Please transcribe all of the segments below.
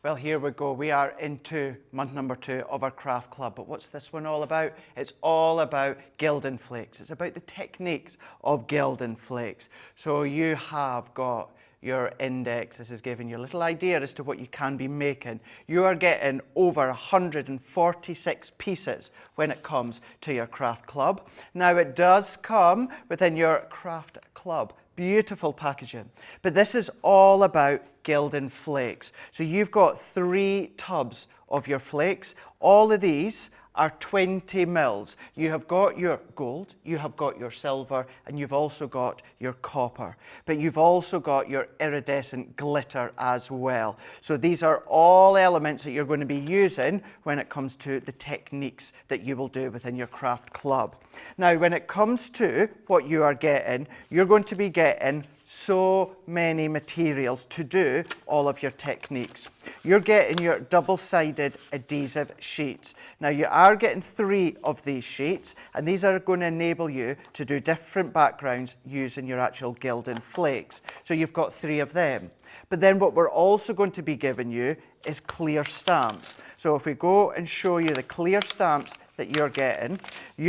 Well, here we go. We are into month number 2 of our craft club. But what's this one all about? It's all about Gilding Flakes. It's about the techniques of Gilding Flakes. So you have got your index. This is giving you a little idea as to what you can be making. You are getting over 146 pieces when it comes to your craft club. Now it does come within your craft club. Beautiful packaging. But this is all about Gilding Flakes. So you've got 3 tubs of your flakes. All of these are 20 mils. You have got your gold, you have got your silver, and you've also got your copper. But you've also got your iridescent glitter as well. So these are all elements that you're going to be using when it comes to the techniques that you will do within your craft club. Now, when it comes to what you are getting, you're going to be getting so many materials to do all of your techniques. You're getting your double-sided adhesive sheets. Now you are getting 3 of these sheets, and these are going to enable you to do different backgrounds using your actual Gilding Flakes. So you've got 3 of them. But then what we're also going to be giving you is clear stamps. So if we go and show you the clear stamps that you're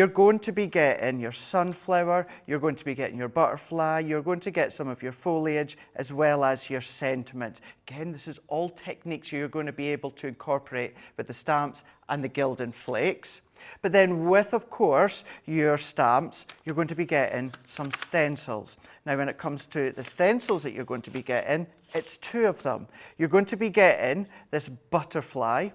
going to be getting your sunflower, you're going to be getting your butterfly, you're going to get some of your foliage, as well as your sentiments. Again, this is all techniques you're going to be able to incorporate with the stamps and the Gilding Flakes. But then with, of course, your stamps, you're going to be getting some stencils. Now, when it comes to the stencils that you're going to be getting, it's 2 of them. You're going to be getting this butterfly,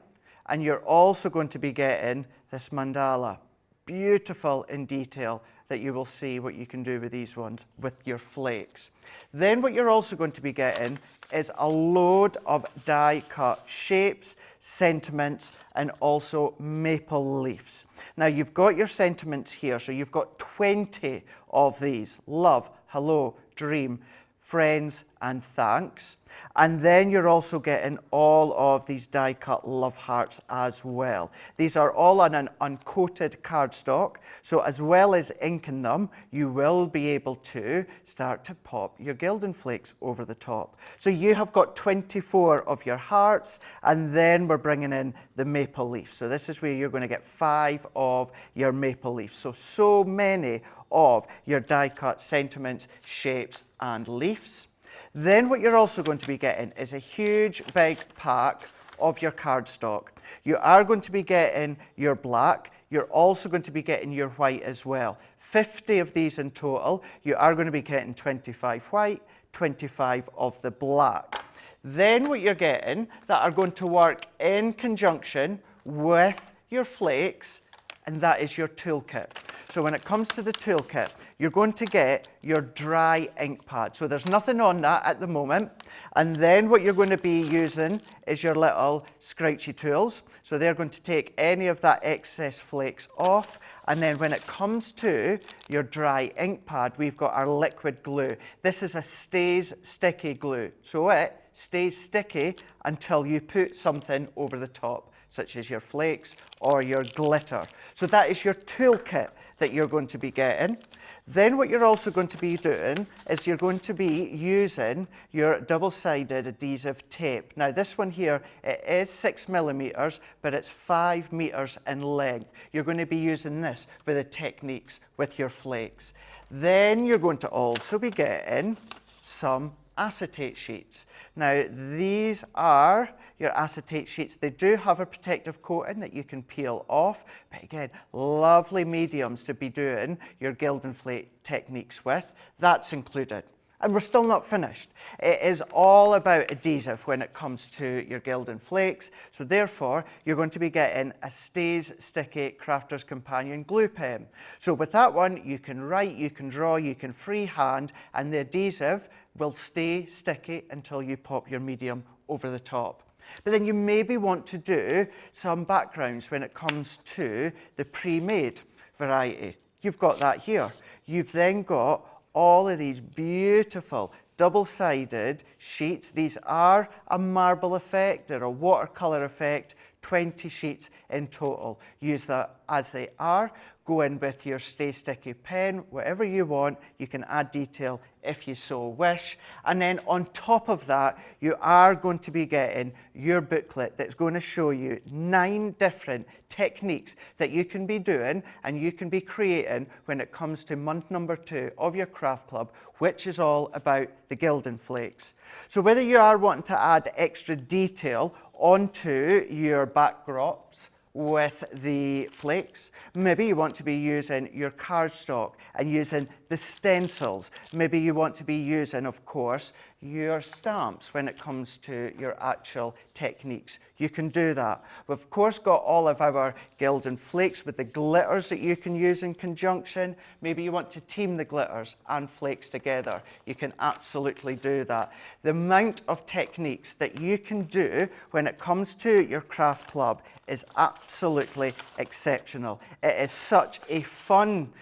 and you're also going to be getting this mandala. Beautiful in detail that you will see what you can do with these ones with your flakes. Then what you're also going to be getting is a load of die-cut shapes, sentiments, and also maple leaves. Now you've got your sentiments here, so you've got 20 of these: love, hello, dream, friends, and thanks. And then you're also getting all of these die-cut love hearts as well. These are all on an uncoated cardstock, so as well as inking them, you will be able to start to pop your Gilding Flakes over the top. So you have got 24 of your hearts, and then we're bringing in the maple leaf. So this is where you're going to get 5 of your maple leaves. So many of your die-cut sentiments, shapes, and leaves. Then what you're also going to be getting is a huge big pack of your cardstock. You are going to be getting your black. You're also going to be getting your white as well. 50 of these in total. You are going to be getting 25 white, 25 of the black. Then what you're getting that are going to work in conjunction with your flakes, and that is your toolkit. So when it comes to the toolkit, you're going to get your dry ink pad. So there's nothing on that at the moment. And then what you're going to be using is your little scrouchy tools. So they're going to take any of that excess flakes off. And then when it comes to your dry ink pad, we've got our liquid glue. This is a stays sticky glue. So it stays sticky until you put something over the top, such as your flakes or your glitter. So that is your toolkit that you're going to be getting. Then what you're also going to be doing is you're going to be using your double-sided adhesive tape. Now this one here, it is 6 millimeters, but it's 5 meters in length. You're going to be using this with the techniques with your flakes. Then you're going to also be getting some acetate sheets. Now these are your acetate sheets. They do have a protective coating that you can peel off, but again, lovely mediums to be doing your Gilding Flake techniques with. That's included. And we're still not finished. It is all about adhesive when it comes to your Gilding Flakes. So therefore, you're going to be getting a Stays Sticky Crafter's Companion glue pen. So with that one, you can write, you can draw, you can freehand, and the adhesive will stay sticky until you pop your medium over the top. But then you maybe want to do some backgrounds when it comes to the pre-made variety. You've got that here. You've then got all of these beautiful double-sided sheets. These are a marble effect or a watercolour effect, 20 sheets in total. Use that as they are. go in with your Stay Sticky pen, whatever you want. You can add detail if you so wish. And then on top of that, you are going to be getting your booklet that's going to show you 9 different techniques that you can be doing and you can be creating when it comes to month number 2 of your craft club, which is all about the Gilding Flakes. So whether you are wanting to add extra detail onto your backdrops with the flakes, maybe you want to be using your cardstock and using the stencils. Maybe you want to be using, of course, your stamps when it comes to your actual techniques. You can do that. We've of course got all of our Gilding Flakes with the glitters that you can use in conjunction. Maybe you want to team the glitters and flakes together. You can absolutely do that. The amount of techniques that you can do when it comes to your craft club is absolutely exceptional. It is such a fun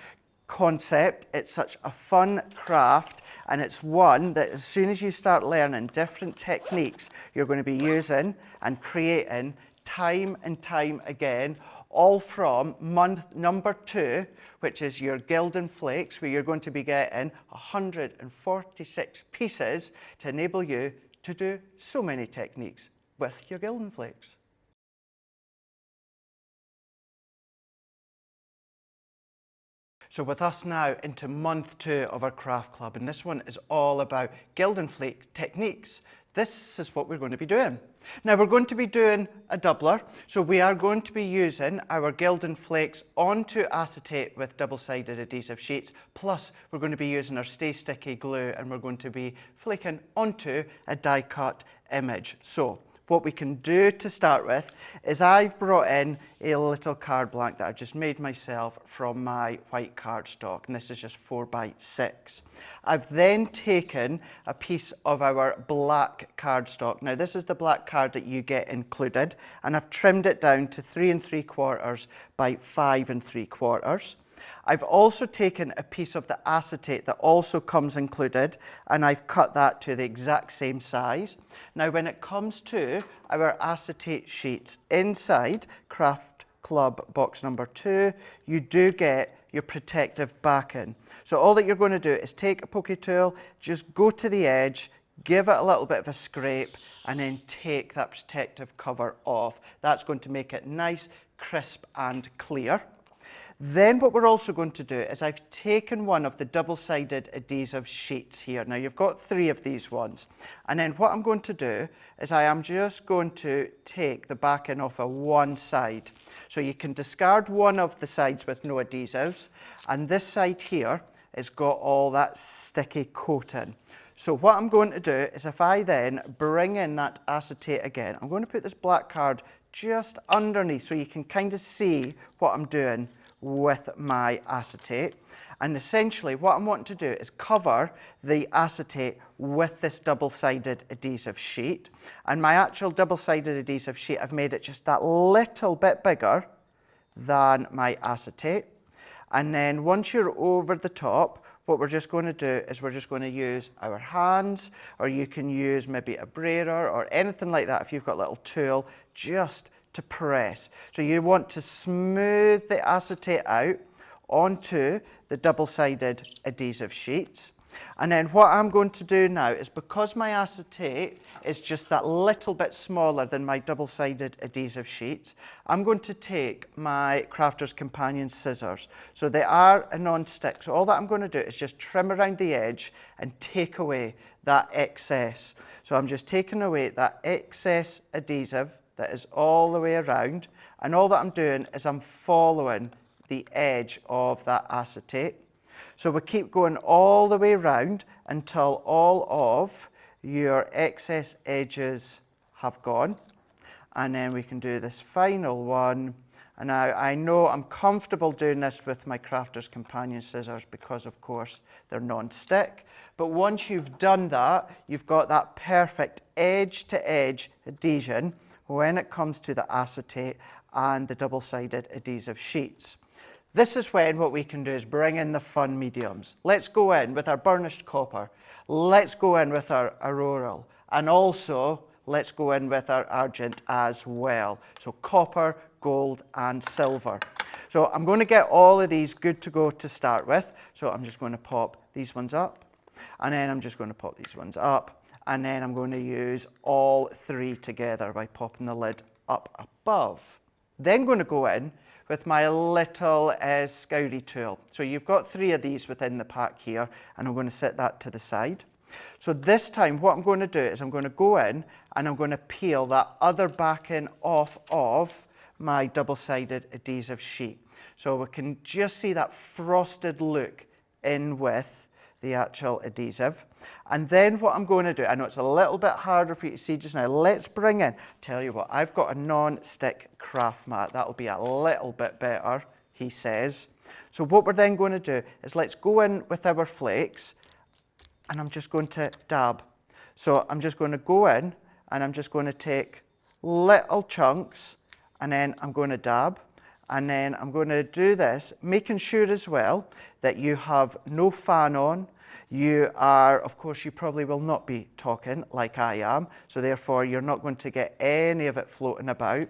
concept, it's such a fun craft, and it's one that as soon as you start learning different techniques, you're going to be using and creating time and time again, all from month number 2, which is your Gilding Flakes, where you're going to be getting 146 pieces to enable you to do so many techniques with your Gilding Flakes. So with us now into month 2 of our craft club, and this one is all about Gilding Flake techniques. This is what we're going to be doing. Now we're going to be doing a doubler, so we are going to be using our Gilding Flakes onto acetate with double-sided adhesive sheets, plus we're going to be using our Stay Sticky glue and we're going to be flaking onto a die-cut image. So what we can do to start with is I've brought in a little card blank that I've just made myself from my white cardstock, and this is just 4x6. I've then taken a piece of our black cardstock. Now this is the black card that you get included, and I've trimmed it down to 3 3/4 by 5 3/4. I've also taken a piece of the acetate that also comes included, and I've cut that to the exact same size. Now when it comes to our acetate sheets inside Craft Club box number 2, you do get your protective backing. So all that you're going to do is take a pokey tool, just go to the edge, give it a little bit of a scrape, and then take that protective cover off. That's going to make it nice, crisp and clear. Then what we're also going to do is I've taken one of the double-sided adhesive sheets here. Now you've got 3 of these ones. And then what I'm going to do is I am just going to take the backing off of one side. So you can discard one of the sides with no adhesives. And this side here has got all that sticky coating. So what I'm going to do is if I then bring in that acetate again, I'm going to put this black card just underneath so you can kind of see what I'm doing with my acetate. And essentially what I'm wanting to do is cover the acetate with this double-sided adhesive sheet. And my actual double-sided adhesive sheet, I've made it just that little bit bigger than my acetate. And then once you're over the top, what we're just going to do is we're just going to use our hands, or you can use maybe a brayer or anything like that if you've got a little tool, just to press. So you want to smooth the acetate out onto the double-sided adhesive sheets. And then what I'm going to do now is, because my acetate is just that little bit smaller than my double-sided adhesive sheets, I'm going to take my Crafter's Companion scissors. So they are a non-stick. So all that I'm going to do is just trim around the edge and take away that excess. So I'm just taking away that excess adhesive that is all the way around, and all that I'm doing is I'm following the edge of that acetate. So we keep going all the way around until all of your excess edges have gone, and then we can do this final one. And now I know I'm comfortable doing this with my Crafter's Companion scissors because of course they're non-stick, but once you've done that, you've got that perfect edge to edge adhesion when it comes to the acetate and the double-sided adhesive sheets. This is when what we can do is bring in the fun mediums. Let's go in with our burnished copper. Let's go in with our auroral. And also, let's go in with our argent as well. So copper, gold, and silver. So I'm going to get all of these good to go to start with. So I'm just going to pop these ones up, and then I'm just going to pop these ones up, and then I'm going to use all three together by popping the lid up above. Then going to go in with my little scoury tool. So you've got three of these within the pack here, and I'm going to set that to the side. So this time what I'm going to do is I'm going to go in and I'm going to peel that other backing off of my double-sided adhesive sheet. So we can just see that frosted look in with the actual adhesive. And then what I'm going to do, I know it's a little bit harder for you to see just now, let's bring in, tell you what, I've got a non-stick craft mat. That'll be a little bit better, he says. So what we're then going to do is let's go in with our flakes, and I'm just going to dab. So I'm just going to go in and I'm just going to take little chunks, and then I'm going to dab, and then I'm going to do this, making sure as well that you have no fan on. You are, of course, you probably will not be talking like I am, so therefore you're not going to get any of it floating about.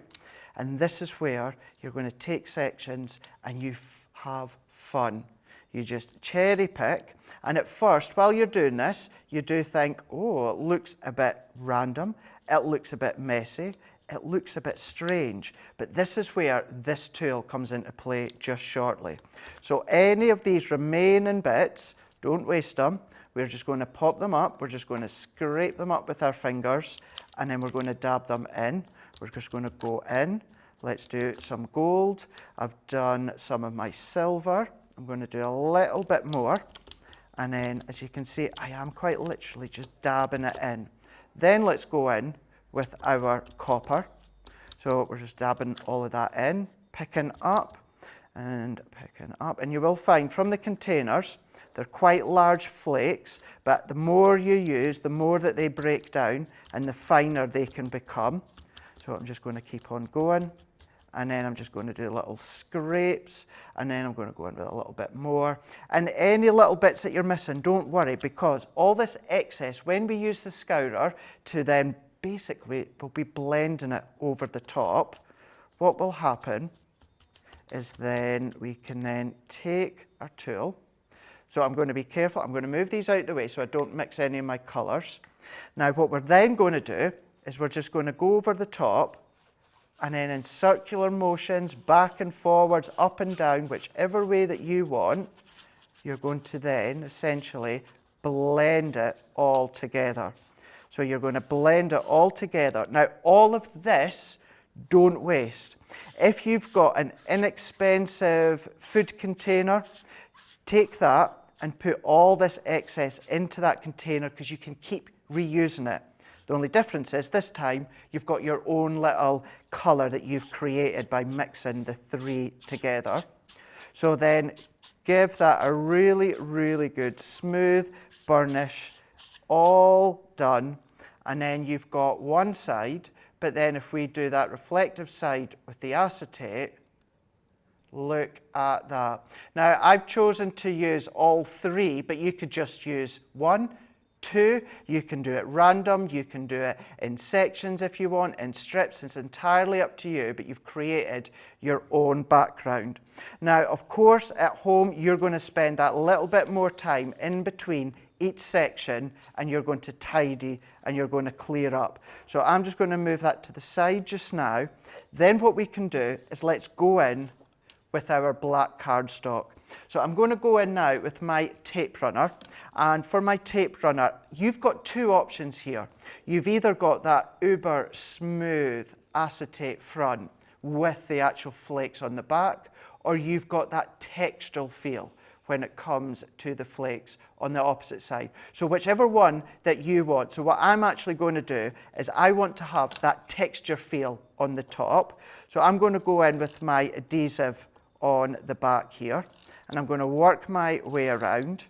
And this is where you're going to take sections and you have fun. You just cherry pick, and at first, while you're doing this, you do think, oh, it looks a bit random, it looks a bit messy, it looks a bit strange, but this is where this tool comes into play just shortly. So any of these remaining bits, don't waste them. We're just going to pop them up. We're just going to scrape them up with our fingers, and then we're going to dab them in. We're just going to go in. Let's do some gold. I've done some of my silver. I'm going to do a little bit more. And then, as you can see, I am quite literally just dabbing it in. Then let's go in with our copper. So we're just dabbing all of that in, picking up and picking up. And you will find from the containers, they're quite large flakes, but the more you use, the more that they break down and the finer they can become. So I'm just going to keep on going, and then I'm just going to do little scrapes, and then I'm going to go in with a little bit more. And any little bits that you're missing, don't worry, because all this excess, when we use the scourer to then basically, we'll be blending it over the top, what will happen is then we can then take our tool. So I'm going to be careful. I'm going to move these out the way so I don't mix any of my colours. Now what we're then going to do is we're just going to go over the top, and then in circular motions, back and forwards, up and down, whichever way that you want, you're going to then essentially blend it all together. So you're going to blend it all together. Now all of this, don't waste. If you've got an inexpensive food container, take that and put all this excess into that container, because you can keep reusing it. The only difference is this time you've got your own little colour that you've created by mixing the three together. So then give that a really, really good smooth burnish, all done. And then you've got one side, but then if we do that reflective side with the acetate, look at that. Now I've chosen to use all three, but you could just use one, two, you can do it random, you can do it in sections if you want, in strips, it's entirely up to you, but you've created your own background. Now, of course, at home, you're going to spend that little bit more time in between each section, and you're going to tidy and you're going to clear up. So I'm just going to move that to the side just now. Then what we can do is let's go in with our black cardstock. So I'm going to go in now with my tape runner, and for my tape runner, you've got two options here. You've either got that uber smooth acetate front with the actual flakes on the back, or you've got that textural feel when it comes to the flakes on the opposite side. So whichever one that you want. So what I'm actually going to do is I want to have that texture feel on the top. So I'm going to go in with my adhesive on the back here, and I'm going to work my way around,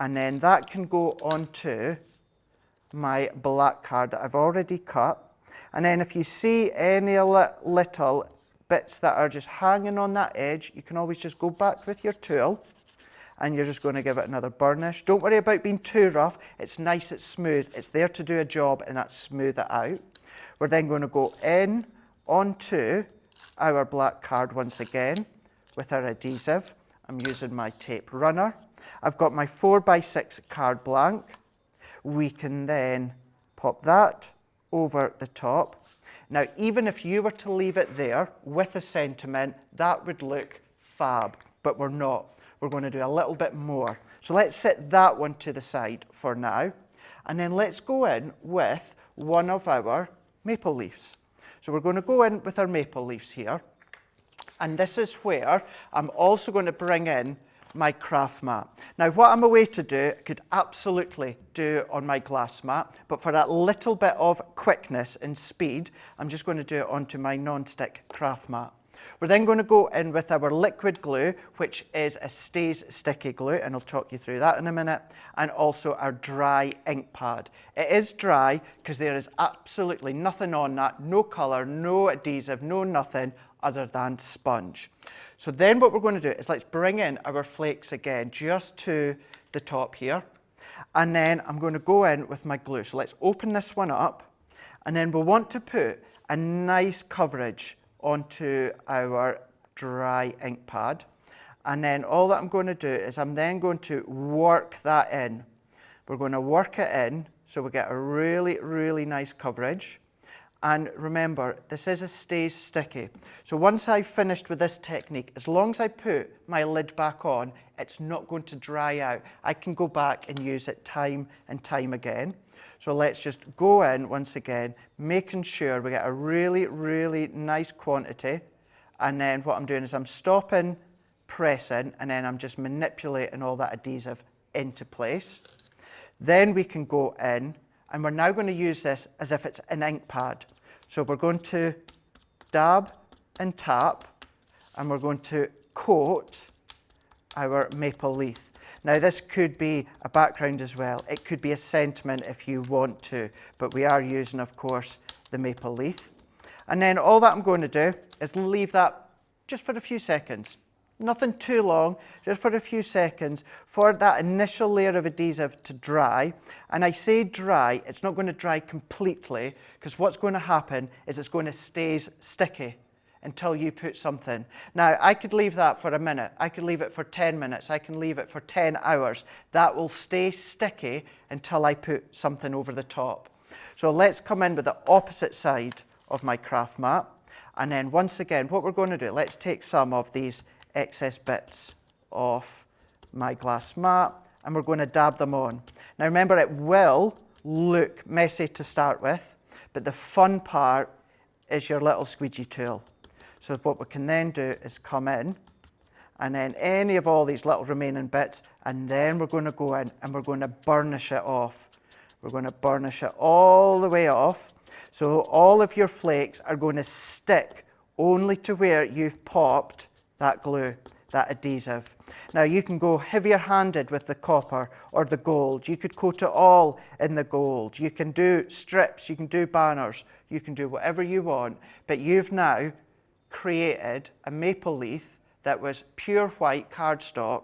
and then that can go onto my black card that I've already cut. And then if you see any little bits that are just hanging on that edge, you can always just go back with your tool, and you're just going to give it another burnish. Don't worry about being too rough. It's nice, it's smooth. It's there to do a job, and that's smooth it out. We're then going to go in onto our black card once again, with our adhesive. I'm using my tape runner. I've got my 4x6 card blank. We can then pop that over the top. Now, even if you were to leave it there with a sentiment, that would look fab, but we're not. We're going to do a little bit more. So let's set that one to the side for now. And then let's go in with one of our maple leaves. So we're going to go in with our maple leaves here. And this is where I'm also going to bring in my craft mat. Now, what I'm away to do, I could absolutely do on my glass mat, but for that little bit of quickness and speed, I'm just going to do it onto my non-stick craft mat. We're then going to go in with our liquid glue, which is a stays sticky glue, and I'll talk you through that in a minute, and also our dry ink pad. It is dry because there is absolutely nothing on that, no colour, no adhesive, no nothing other than sponge. So then what we're going to do is let's bring in our flakes again, just to the top here. And then I'm going to go in with my glue. So let's open this one up. And then we'll want to put a nice coverage onto our dry ink pad. And then all that I'm going to do is I'm then going to work that in. We're going to work it in so we get a really, really nice coverage. And remember, this is a stays sticky. So once I've finished with this technique, as long as I put my lid back on, it's not going to dry out. I can go back and use it time and time again. So let's just go in once again, making sure we get a really, really nice quantity. And then what I'm doing is I'm stopping, pressing, and then I'm just manipulating all that adhesive into place. Then we can go in, and we're now going to use this as if it's an ink pad. So we're going to dab and tap, and we're going to coat our maple leaf. Now, this could be a background as well. It could be a sentiment if you want to, but we are using, of course, the maple leaf. And then all that I'm going to do is leave that just for a few seconds. Nothing too long, just for a few seconds for that initial layer of adhesive to dry. And I say dry, it's not going to dry completely, because what's going to happen is it's going to stay sticky until you put something. Now, I could leave that for a minute. I could leave it for 10 minutes. I can leave it for 10 hours. That will stay sticky until I put something over the top. So let's come in with the opposite side of my craft mat. And then once again, what we're going to do, let's take some of these excess bits off my glass mat, and we're going to dab them on. Now remember, it will look messy to start with, but the fun part is your little squeegee tool. So what we can then do is come in, and then any of all these little remaining bits, and then we're going to go in and we're going to burnish it off. We're going to burnish it all the way off. So all of your flakes are going to stick only to where you've popped that glue, that adhesive. Now you can go heavier handed with the copper or the gold. You could coat it all in the gold. You can do strips, you can do banners, you can do whatever you want, but you've now created a maple leaf that was pure white cardstock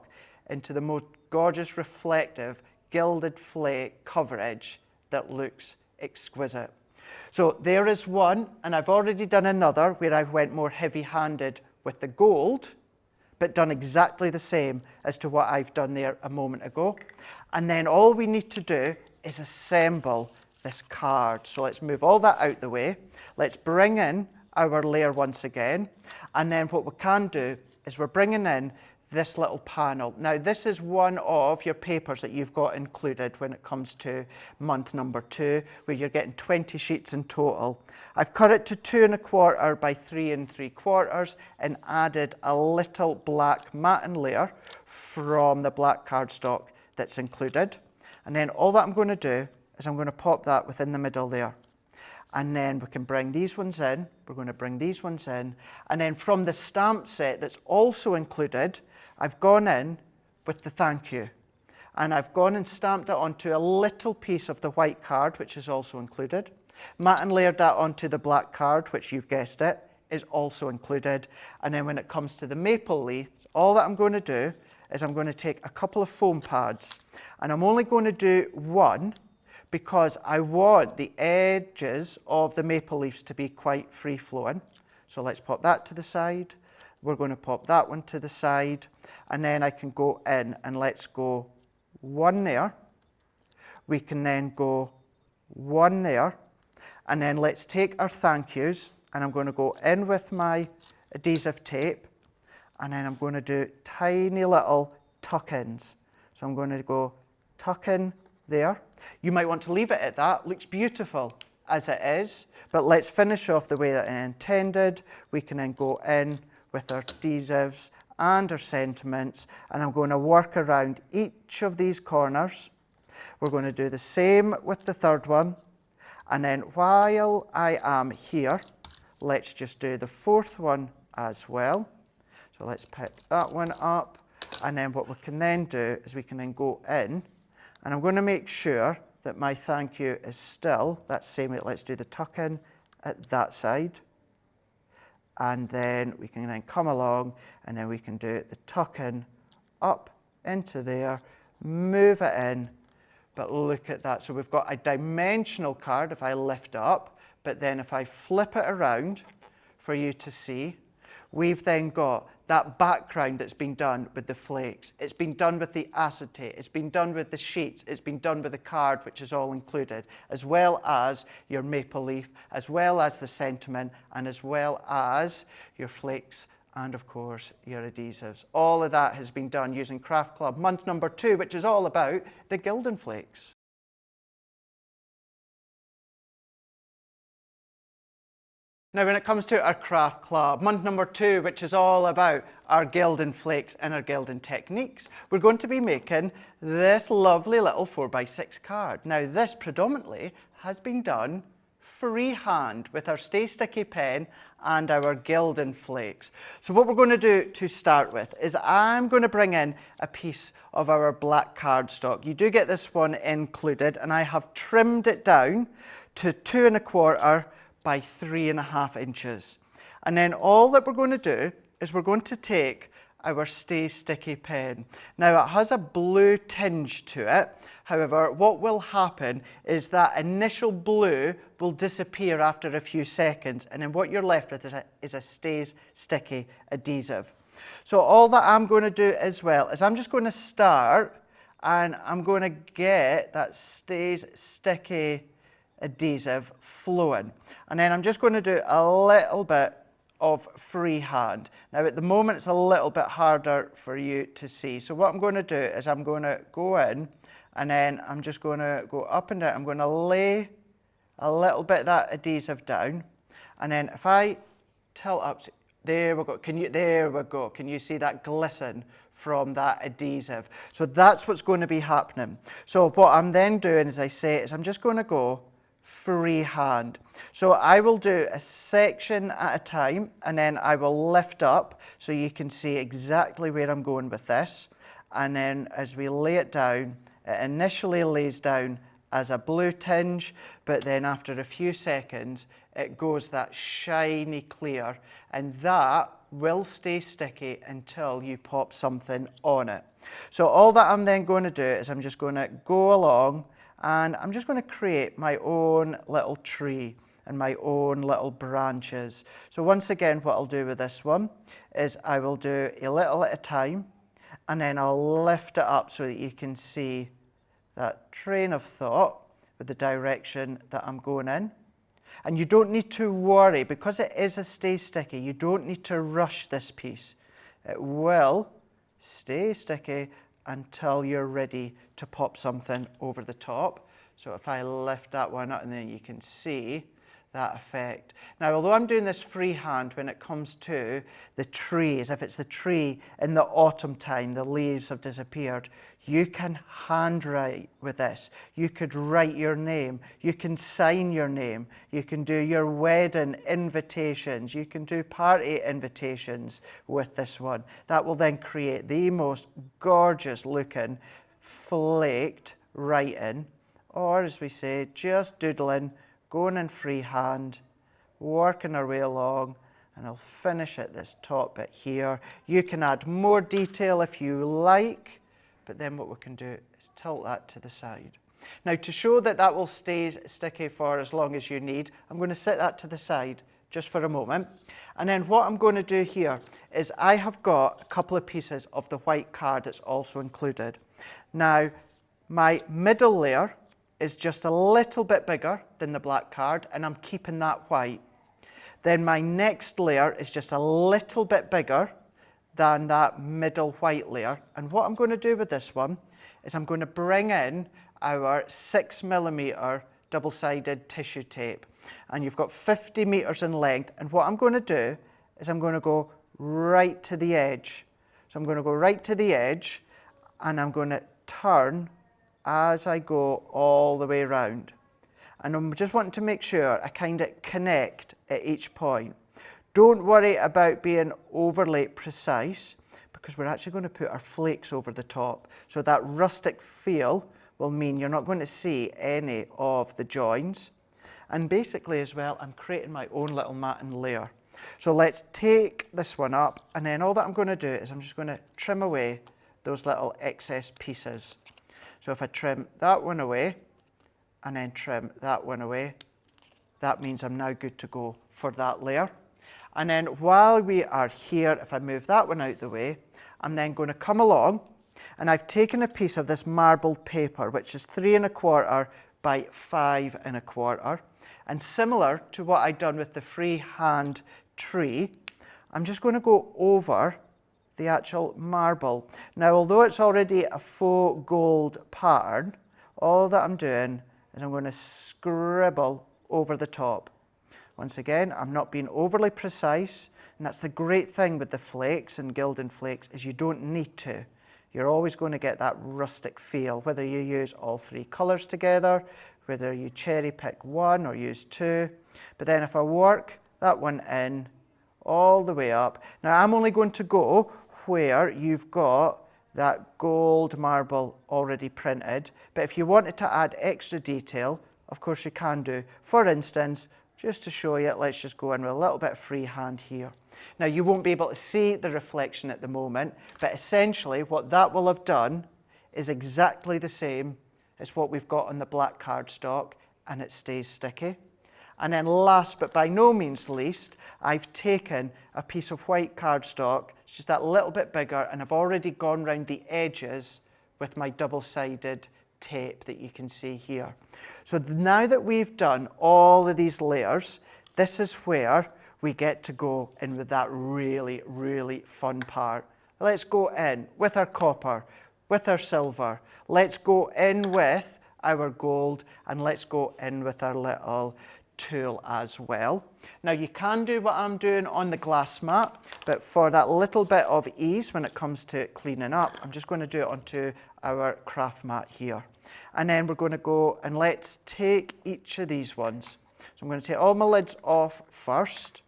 into the most gorgeous reflective gilded flake coverage that looks exquisite. So there is one, and I've already done another where I've went more heavy-handed with the gold, but done exactly the same as to what I've done there a moment ago. And then all we need to do is assemble this card. So let's move all that out the way. Let's bring in our layer once again. And then what we can do is we're bringing in this little panel. Now, this is one of your papers that you've got included when it comes to month number 2, where you're getting 20 sheets in total. I've cut it to 2 1/4 by 3 3/4 and added a little black matting layer from the black cardstock that's included. And then all that I'm going to do is I'm going to pop that within the middle there. And then we can bring these ones in. We're going to bring these ones in. And then from the stamp set that's also included, I've gone in with the thank you. And I've gone and stamped it onto a little piece of the white card, which is also included. Matte and layered that onto the black card, which you've guessed it, is also included. And then when it comes to the maple leaf, all that I'm going to do is I'm going to take a couple of foam pads. And I'm only going to do one, because I want the edges of the maple leaves to be quite free-flowing. So let's pop that to the side. we're going to pop that one to the side, and then I can go in and let's go one there. We can then go one there, and then let's take our thank yous, and I'm going to go in with my adhesive tape, and then I'm going to do tiny little tuck-ins. So I'm going to go tuck in there. You might want to leave it at that. Looks beautiful as it is, but let's finish off the way that I intended. We can then go in with our adhesives and our sentiments, and I'm going to work around each of these corners. We're going to do the same with the third one, and then while I am here, let's just do the fourth one as well. So let's pick that one up, and then what we can then do is we can then go in, and I'm going to make sure that my thank you is still that same way. Let's do the tuck in at that side, and then we can then come along, and then we can do the tuck in up into there, move it in. But look at that. So we've got a dimensional card if I lift up, but then if I flip it around for you to see, we've then got that background that's been done with the flakes. It's been done with the acetate. It's been done with the sheets. It's been done with the card, which is all included, as well as your maple leaf, as well as the sentiment, and as well as your flakes, and of course your adhesives. All of that has been done using Craft Club month number 2, which is all about the Gilding Flakes. Now when it comes to our Craft Club, month number 2, which is all about our Gilding Flakes and our Gilding Techniques, we're going to be making this lovely little 4x6 card. Now this predominantly has been done freehand with our Stay Sticky pen and our Gilding Flakes. So what we're going to do to start with is I'm going to bring in a piece of our black cardstock. You do get this one included, and I have trimmed it down to 2 1/4 by 3 1/2 inches. And then all that we're going to do is we're going to take our Stay Sticky pen. Now it has a blue tinge to it. However, what will happen is that initial blue will disappear after a few seconds, and then what you're left with is a Stays Sticky adhesive. So all that I'm going to do as well is I'm just going to start, and I'm going to get that Stays Sticky adhesive flowing. And then I'm just going to do a little bit of freehand. Now at the moment it's a little bit harder for you to see. So what I'm going to do is I'm going to go in, and then I'm just going to go up and down. I'm going to lay a little bit of that adhesive down, and then if I tilt up, there we go. There we go. Can you see that glisten from that adhesive? So that's what's going to be happening. So what I'm then doing, as I say, is I'm just going to go freehand. So I will do a section at a time, and then I will lift up so you can see exactly where I'm going with this. And then as we lay it down, it initially lays down as a blue tinge, but then after a few seconds it goes that shiny clear, and that will stay sticky until you pop something on it. So all that I'm then going to do is I'm just going to go along, and I'm just going to create my own little tree and my own little branches. So once again, what I'll do with this one is I will do a little at a time, and then I'll lift it up so that you can see that train of thought with the direction that I'm going in. And you don't need to worry, because it is a Stay Sticky, you don't need to rush this piece. It will stay sticky until you're ready to pop something over the top. So if I lift that one up, and then you can see that effect. Now, although I'm doing this freehand, when it comes to the trees, if it's the tree in the autumn time, the leaves have disappeared, you can handwrite with this. You could write your name. You can sign your name. You can do your wedding invitations. You can do party invitations with this one. That will then create the most gorgeous looking flaked writing, or as we say, just doodling, going in freehand, working our way along, and I'll finish at this top bit here. You can add more detail if you like, but then what we can do is tilt that to the side. Now, to show that that will stay sticky for as long as you need, I'm going to set that to the side just for a moment. And then what I'm going to do here is I have got a couple of pieces of the white card that's also included. Now, my middle layer is just a little bit bigger than the black card, and I'm keeping that white. Then my next layer is just a little bit bigger than that middle white layer. And what I'm going to do with this one is I'm going to bring in our 6mm double-sided tissue tape. And you've got 50 meters in length. And what I'm going to do is I'm going to go right to the edge. So I'm going to go right to the edge, and I'm going to turn as I go all the way around. And I'm just wanting to make sure I kind of connect at each point. Don't worry about being overly precise, because we're actually going to put our flakes over the top. So that rustic feel will mean you're not going to see any of the joins. And basically as well, I'm creating my own little matting layer. So let's take this one up, and then all that I'm going to do is I'm just going to trim away those little excess pieces. So if I trim that one away, and then trim that one away, that means I'm now good to go for that layer. And then while we are here, if I move that one out the way, I'm then going to come along, and I've taken a piece of this marbled paper, which is 3 1/4 by 5 1/4. And similar to what I'd done with the freehand tree, I'm just going to go over the actual marble. Now, although it's already a faux gold pattern, all that I'm doing is I'm going to scribble over the top. Once again, I'm not being overly precise, and that's the great thing with the flakes and Gilding Flakes, is you don't need to. You're always going to get that rustic feel, whether you use all 3 colours together, whether you cherry pick one or use 2. But then if I work that one in all the way up, now I'm only going to go where you've got that gold marble already printed, but if you wanted to add extra detail, of course you can do. For instance, just to show you, let's just go in with a little bit of freehand here. Now, you won't be able to see the reflection at the moment, but essentially what that will have done is exactly the same as what we've got on the black cardstock, and it stays sticky. And then last but by no means least, I've taken a piece of white cardstock, it's just that little bit bigger, and I've already gone round the edges with my double-sided tape that you can see here. So now that we've done all of these layers, this is where we get to go in with that really, really fun part. Let's go in with our copper, with our silver. Let's go in with our gold, and let's go in with our little tool as well. Now, you can do what I'm doing on the glass mat, but for that little bit of ease when it comes to cleaning up, I'm just going to do it onto our craft mat here. And then we're going to go and let's take each of these ones. So I'm going to take all my lids off first,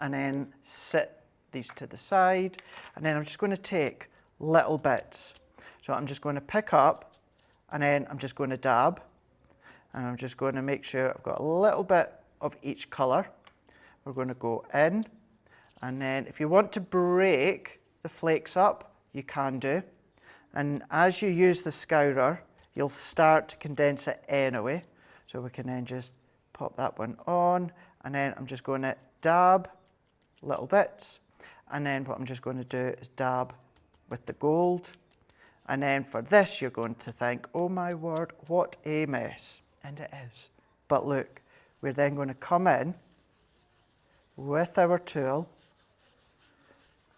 and then sit these to the side, and then I'm just going to take little bits. So I'm just going to pick up, and then I'm just going to dab, and I'm just going to make sure I've got a little bit of each colour. We're going to go in, and then if you want to break the flakes up, you can do. And as you use the scourer, you'll start to condense it anyway. So we can then just pop that one on, and then I'm just going to dab little bits, and then what I'm just going to do is dab with the gold. And then for this, you're going to think, oh my word, what a mess. And it is. But look, we're then going to come in with our tool,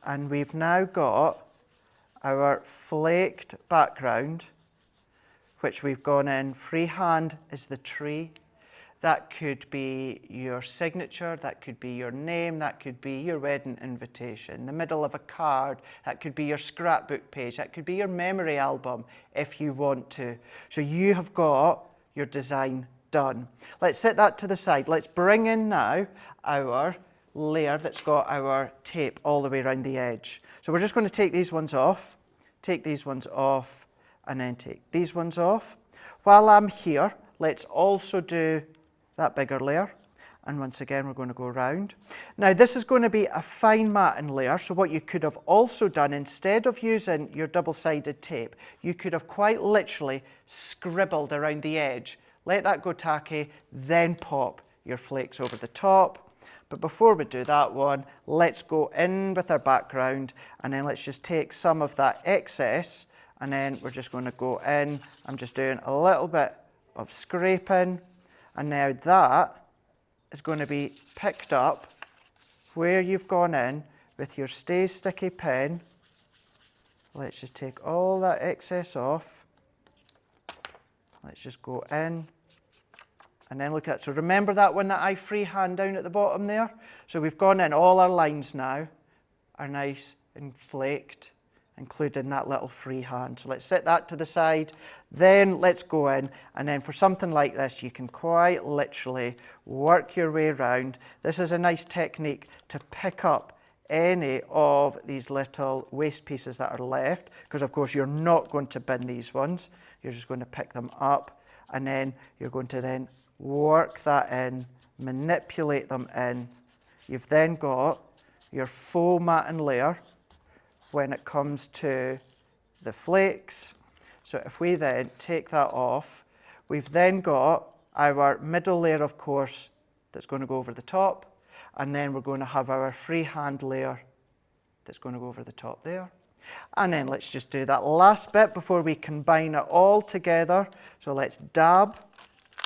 and we've now got our flaked background, which we've gone in freehand is the tree. That could be your signature, that could be your name, that could be your wedding invitation, the middle of a card, that could be your scrapbook page, that could be your memory album if you want to. So you have got your design done. Let's set that to the side. Let's bring in now our layer that's got our tape all the way around the edge. So we're just going to take these ones off, and then take these ones off. While I'm here, let's also do that bigger layer, and once again we're going to go around. Now this is going to be a fine matting layer, so what you could have also done, instead of using your double-sided tape, you could have quite literally scribbled around the edge. Let that go tacky, then pop your flakes over the top. But before we do that one, let's go in with our background, and then let's just take some of that excess, and then we're just going to go in. I'm just doing a little bit of scraping, and now that is going to be picked up where you've gone in with your Stay Sticky pen. Let's just take all that excess off. Let's just go in and then look at it. So remember that one that I freehand down at the bottom there? So we've gone in, all our lines now are nice and flaked, including that little freehand. So let's set that to the side. Then let's go in, and then for something like this, you can quite literally work your way around. This is a nice technique to pick up any of these little waste pieces that are left, because of course you're not going to bin these ones. You're just going to pick them up, and then you're going to then work that in, manipulate them in. You've then got your faux matten layer when it comes to the flakes. So if we then take that off, we've then got our middle layer, of course, that's going to go over the top, and then we're going to have our freehand layer that's going to go over the top there. And then let's just do that last bit before we combine it all together. So let's dab,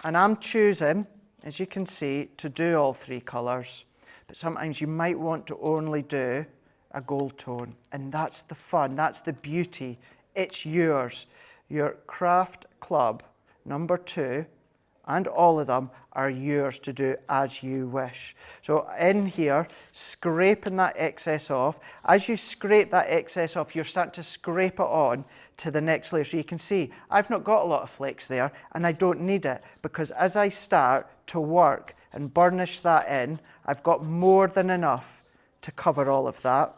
and I'm choosing, as you can see, to do all three colours, but sometimes you might want to only do a gold tone, and that's the fun, that's the beauty. It's yours. Your craft club number 2 and all of them are yours to do as you wish. So in here, scraping that excess off. As you scrape that excess off, you're starting to scrape it on to the next layer. So you can see I've not got a lot of flakes there, and I don't need it, because as I start to work and burnish that in, I've got more than enough to cover all of that.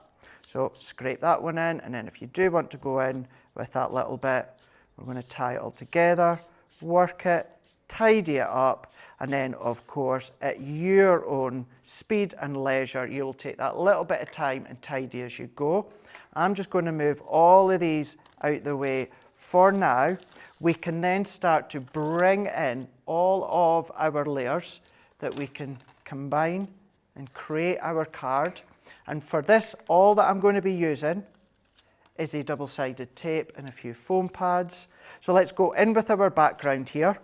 So scrape that one in, and then if you do want to go in with that little bit, we're going to tie it all together, work it, tidy it up, and then of course at your own speed and leisure, you'll take that little bit of time and tidy as you go. I'm just going to move all of these out the way for now. We can then start to bring in all of our layers that we can combine and create our card. And for this, all that I'm going to be using is a double-sided tape and a few foam pads. So let's go in with our background here.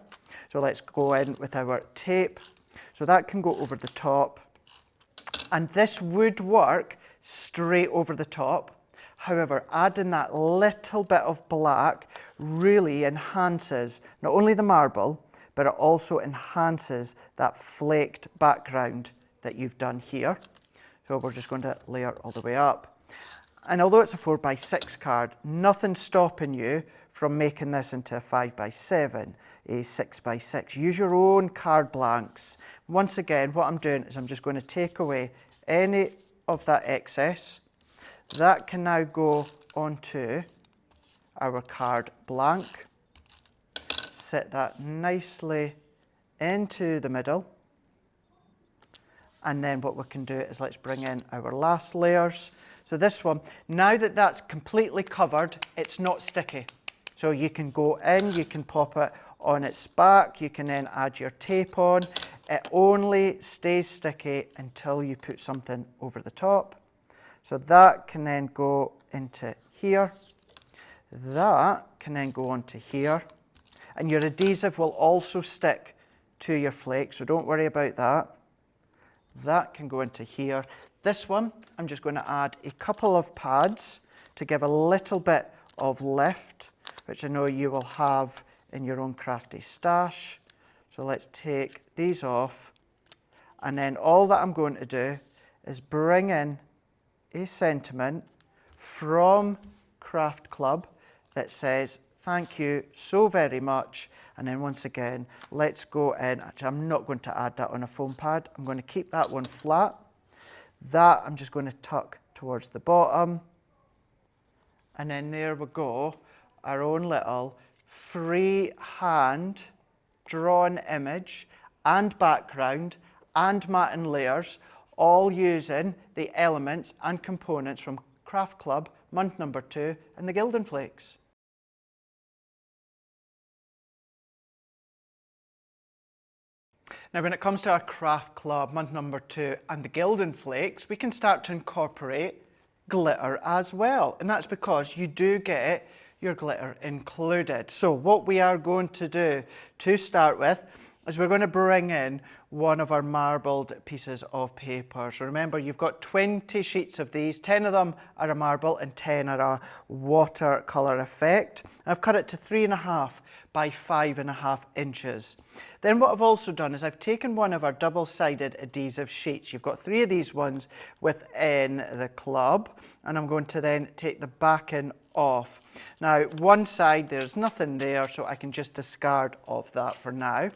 So let's go in with our tape. So that can go over the top. And this would work straight over the top. However, adding that little bit of black really enhances not only the marble, but it also enhances that flaked background that you've done here. So we're just going to layer all the way up. And although it's a 4x6 card, nothing's stopping you from making this into a 5x7, a 6x6. Use your own card blanks. Once again, what I'm doing is I'm just going to take away any of that excess. That can now go onto our card blank. Set that nicely into the middle. And then what we can do is let's bring in our last layers. So this one, now that that's completely covered, it's not sticky. So you can go in, you can pop it on its back, you can then add your tape on. It only stays sticky until you put something over the top. So that can then go into here. That can then go onto here. And your adhesive will also stick to your flake, so don't worry about that. That can go into here. This one, I'm just going to add a couple of pads to give a little bit of lift, which I know you will have in your own crafty stash. So let's take these off. And then all that I'm going to do is bring in a sentiment from Craft Club that says, thank you so very much. And then once again, let's go in. Actually, I'm not going to add that on a foam pad. I'm going to keep that one flat. That I'm just going to tuck towards the bottom. And then there we go, our own little freehand drawn image and background and matten layers, all using the elements and components from Craft Club, month number 2, and the Gilding Flakes. Now when it comes to our craft club, month number 2, and the Gilding Flakes, we can start to incorporate glitter as well. And that's because you do get your glitter included. So what we are going to do to start with is we're going to bring in one of our marbled pieces of paper. So remember, you've got 20 sheets of these, 10 of them are a marble and 10 are a watercolour effect. And I've cut it to 3.5 by 5.5 inches. Then what I've also done is I've taken one of our double-sided adhesive sheets. You've got 3 of these ones within the club, and I'm going to then take the backing off. Now, one side, there's nothing there, so I can just discard of that for now.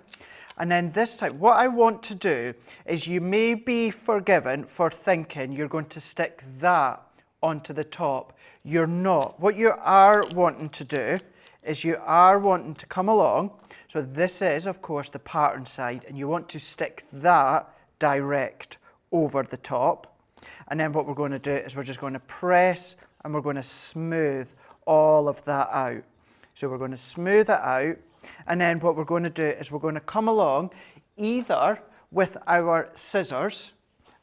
And then this time, what I want to do is you may be forgiven for thinking you're going to stick that onto the top. You're not. What you are wanting to do is you are wanting to come along. So this is, of course, the pattern side, and you want to stick that direct over the top. And then what we're going to do is we're just going to press and we're going to smooth all of that out. So we're going to smooth it out. And then what we're going to do is we're going to come along either with our scissors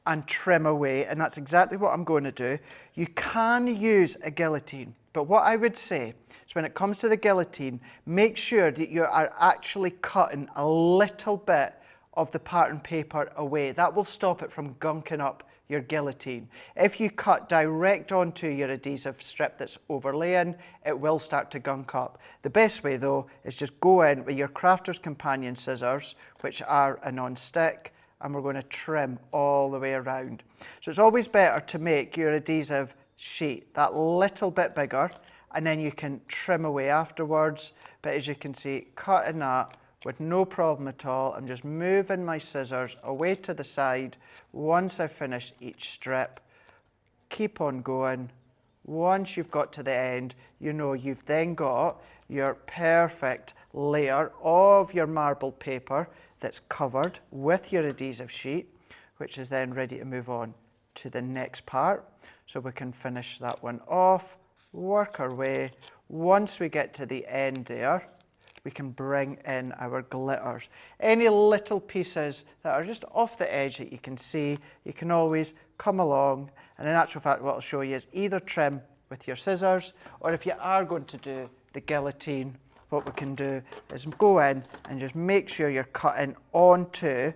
and trim away, and that's exactly what I'm going to do. You can use a guillotine, but what I would say is when it comes to the guillotine, make sure that you are actually cutting a little bit of the pattern paper away. That will stop it from gunking up your guillotine. If you cut direct onto your adhesive strip that's overlaying, it will start to gunk up. The best way though is just go in with your Crafter's Companion scissors, which are a non-stick, and we're going to trim all the way around. So it's always better to make your adhesive sheet that little bit bigger, and then you can trim away afterwards. But as you can see, cutting that with no problem at all. I'm just moving my scissors away to the side once I've finished each strip. Keep on going. Once you've got to the end, you know you've then got your perfect layer of your marbled paper that's covered with your adhesive sheet, which is then ready to move on to the next part. So we can finish that one off, work our way. Once we get to the end there, we can bring in our glitters. Any little pieces that are just off the edge that you can see, you can always come along, and in actual fact what I'll show you is either trim with your scissors, or if you are going to do the guillotine, what we can do is go in and just make sure you're cutting onto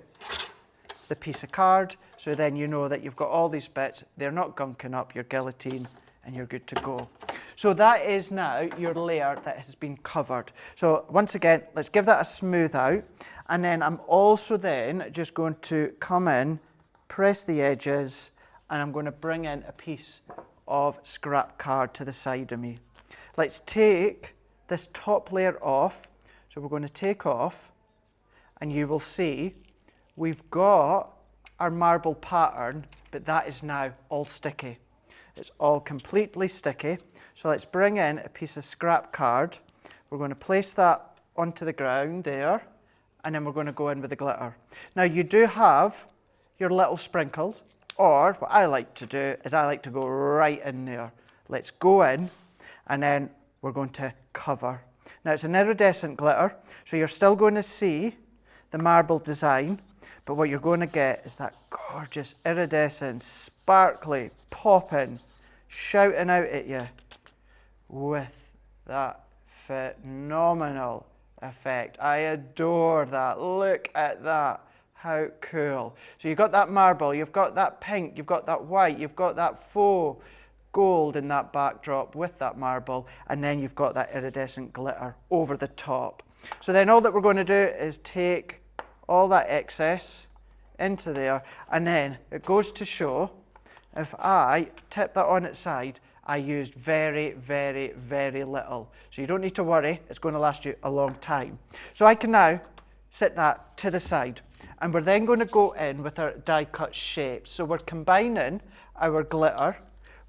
the piece of card, so then you know that you've got all these bits, they're not gunking up your guillotine, and you're good to go. So that is now your layer that has been covered. So once again, let's give that a smooth out. And then I'm also then just going to come in, press the edges, and I'm going to bring in a piece of scrap card to the side of me. Let's take this top layer off. So we're going to take off, and you will see we've got our marble pattern, but that is now all sticky. It's all completely sticky. So let's bring in a piece of scrap card. We're going to place that onto the ground there, and then we're going to go in with the glitter. Now you do have your little sprinkles, or what I like to do is I like to go right in there. Let's go in, and then we're going to cover. Now it's an iridescent glitter, so you're still going to see the marble design, but what you're going to get is that gorgeous iridescent, sparkly, popping, shouting out at you with that phenomenal effect. I adore that. Look at that. How cool. So you've got that marble, you've got that pink, you've got that white, you've got that faux gold in that backdrop with that marble, and then you've got that iridescent glitter over the top. So then all that we're going to do is take all that excess into there, and then it goes to show if I tip that on its side, I used very, very, very little. So you don't need to worry, it's going to last you a long time. So I can now set that to the side, and we're then going to go in with our die cut shapes. So we're combining our glitter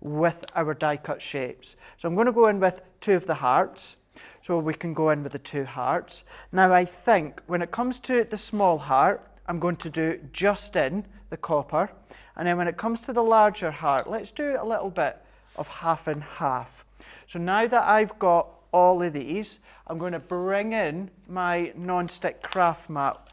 with our die cut shapes. So I'm going to go in with 2 of the hearts. So we can go in with the 2 hearts. Now I think when it comes to the small heart, I'm going to do just in the copper. And then when it comes to the larger heart, let's do a little bit of half and half. So now that I've got all of these, I'm going to bring in my non-stick craft mat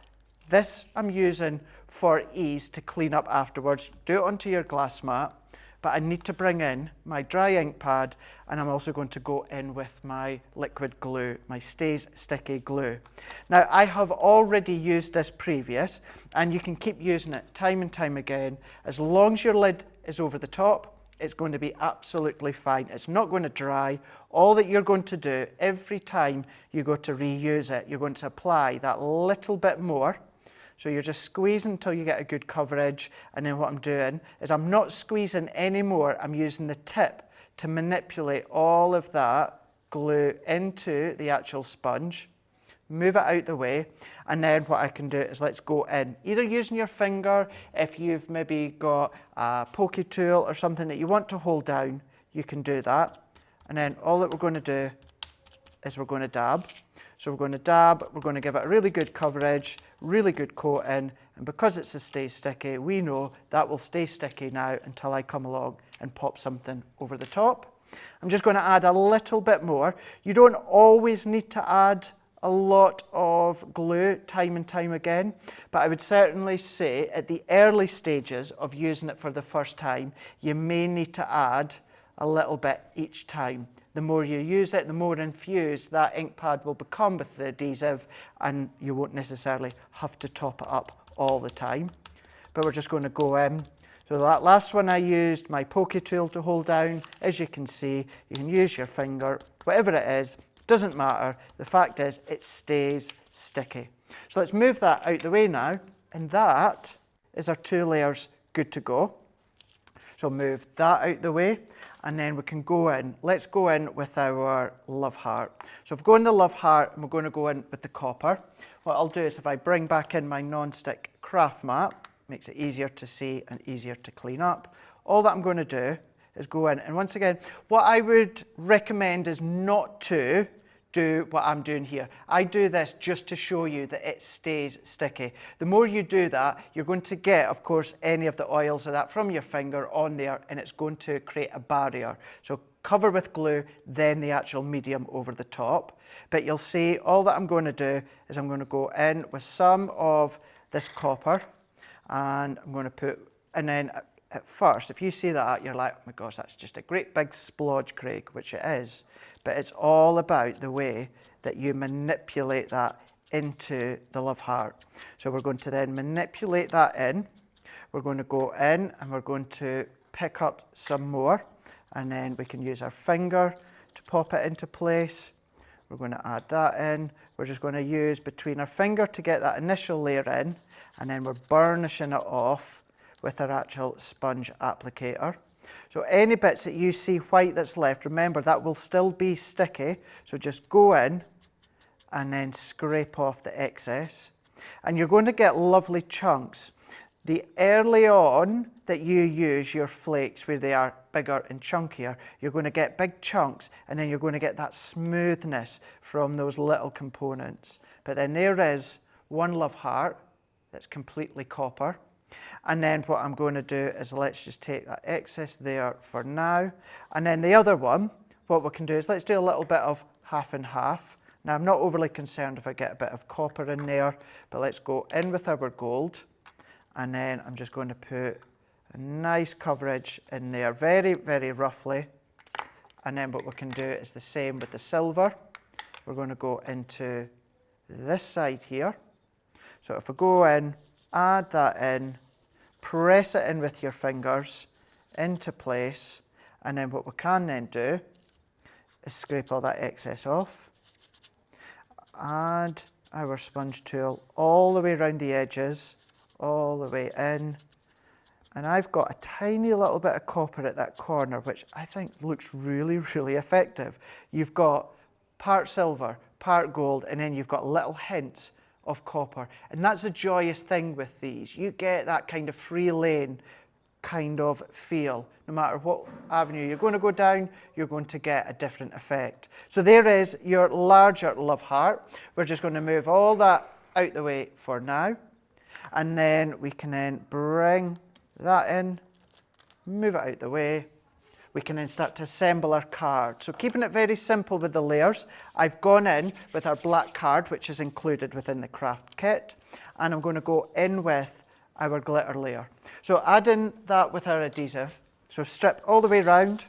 This I'm using for ease to clean up afterwards. Do it onto your glass mat, but I need to bring in my dry ink pad, and I'm also going to go in with my liquid glue, my Stays Sticky glue. Now, I have already used this previous, and you can keep using it time and time again. As long as your lid is over the top, it's going to be absolutely fine. It's not going to dry. All that you're going to do every time you go to reuse it, you're going to apply that little bit more. So you're just squeezing until you get a good coverage, and then what I'm doing is I'm not squeezing anymore. I'm using the tip to manipulate all of that glue into the actual sponge, move it out the way, and then what I can do is let's go in. Either using your finger, if you've maybe got a pokey tool or something that you want to hold down, you can do that. And then all that we're going to do is we're going to dab. So we're going to dab, we're going to give it a really good coverage, really good coating, and because it's a Stay Sticky, we know that will stay sticky now until I come along and pop something over the top. I'm just going to add a little bit more. You don't always need to add a lot of glue time and time again, but I would certainly say at the early stages of using it for the first time, you may need to add a little bit each time. The more you use it, the more infused that ink pad will become with the adhesive, and you won't necessarily have to top it up all the time. But we're just going to go in. So that last one I used my pokey tool to hold down. As you can see, you can use your finger, whatever it is, doesn't matter. The fact is, it stays sticky. So let's move that out the way now, and that is our 2 layers good to go. So move that out the way, and then we can go in. Let's go in with our love heart. So if we go in the love heart, and we're going to go in with the copper. What I'll do is if I bring back in my non-stick craft mat, makes it easier to see and easier to clean up. All that I'm going to do is go in, and once again, what I would recommend is not to do what I'm doing here. I do this just to show you that it stays sticky. The more you do that, you're going to get, of course, any of the oils of that from your finger on there, and it's going to create a barrier. So cover with glue, then the actual medium over the top. But you'll see all that I'm going to do is I'm going to go in with some of this copper, and I'm going to put, and then at first, if you see that, you're like, oh my gosh, that's just a great big splodge, Craig, which it is. But it's all about the way that you manipulate that into the love heart. So we're going to then manipulate that in. We're going to go in and we're going to pick up some more, and then we can use our finger to pop it into place. We're going to add that in. We're just going to use between our finger to get that initial layer in, and then we're burnishing it off with our actual sponge applicator. So any bits that you see white that's left, remember that will still be sticky. So just go in and then scrape off the excess. And you're going to get lovely chunks. The early on that you use your flakes where they are bigger and chunkier, you're going to get big chunks, and then you're going to get that smoothness from those little components. But then there is one love heart that's completely copper. And then what I'm going to do is let's just take that excess there for now. And then the other one, what we can do is let's do a little bit of half and half. Now I'm not overly concerned if I get a bit of copper in there, but let's go in with our gold. And then I'm just going to put a nice coverage in there, very, very roughly. And then what we can do is the same with the silver. We're going to go into this side here. So if we go in, add that in, press it in with your fingers into place, and then what we can then do is scrape all that excess off. Add our sponge tool all the way around the edges, all the way in, and I've got a tiny little bit of copper at that corner, which I think looks really, really effective. You've got part silver, part gold, and then you've got little hints of copper, and that's a joyous thing with these. You get that kind of free lane kind of feel. No matter what avenue you're going to go down, you're going to get a different effect. So there is your larger love heart. We're just going to move all that out the way for now, and then we can then bring that in, move it out the way. we can then start to assemble our card. So keeping it very simple with the layers, I've gone in with our black card, which is included within the craft kit, and I'm going to go in with our glitter layer. So add in that with our adhesive. So strip all the way round,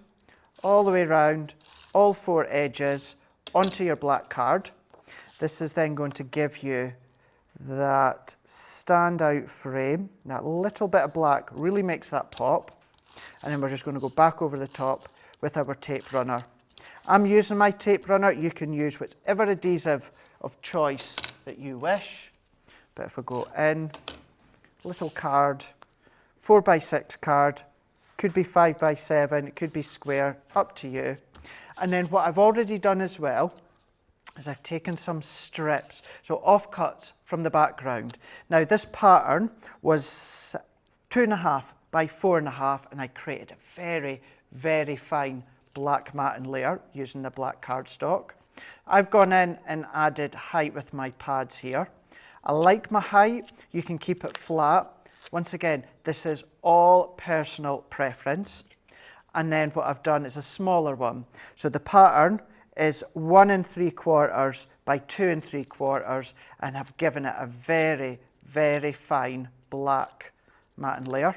all 4 edges onto your black card. This is then going to give you that standout frame. That little bit of black really makes that pop. And then we're just going to go back over the top with our tape runner. I'm using my tape runner. You can use whichever adhesive of choice that you wish. But if we go in, little card, 4x6 card, could be 5x7, it could be square, up to you. And then what I've already done as well is I've taken some strips, so offcuts from the background. Now this pattern was 2.5 by 4.5, and I created a very, very fine black matting layer using the black cardstock. I've gone in and added height with my pads here. I like my height, you can keep it flat. Once again, this is all personal preference. And then what I've done is a smaller one. So the pattern is 1 3/4 by 2 3/4, and I've given it a very, very fine black matting layer.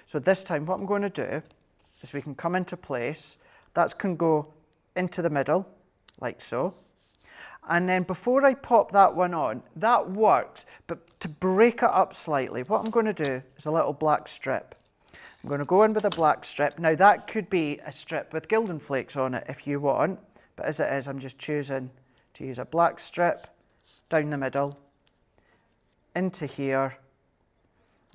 So this time what I'm going to do is we can come into place. That can go into the middle, like so. And then before I pop that one on, that works, but to break it up slightly, what I'm going to do is a little black strip. I'm going to go in with a black strip. Now that could be a strip with Gilding Flakes on it if you want, but as it is, I'm just choosing to use a black strip down the middle, into here,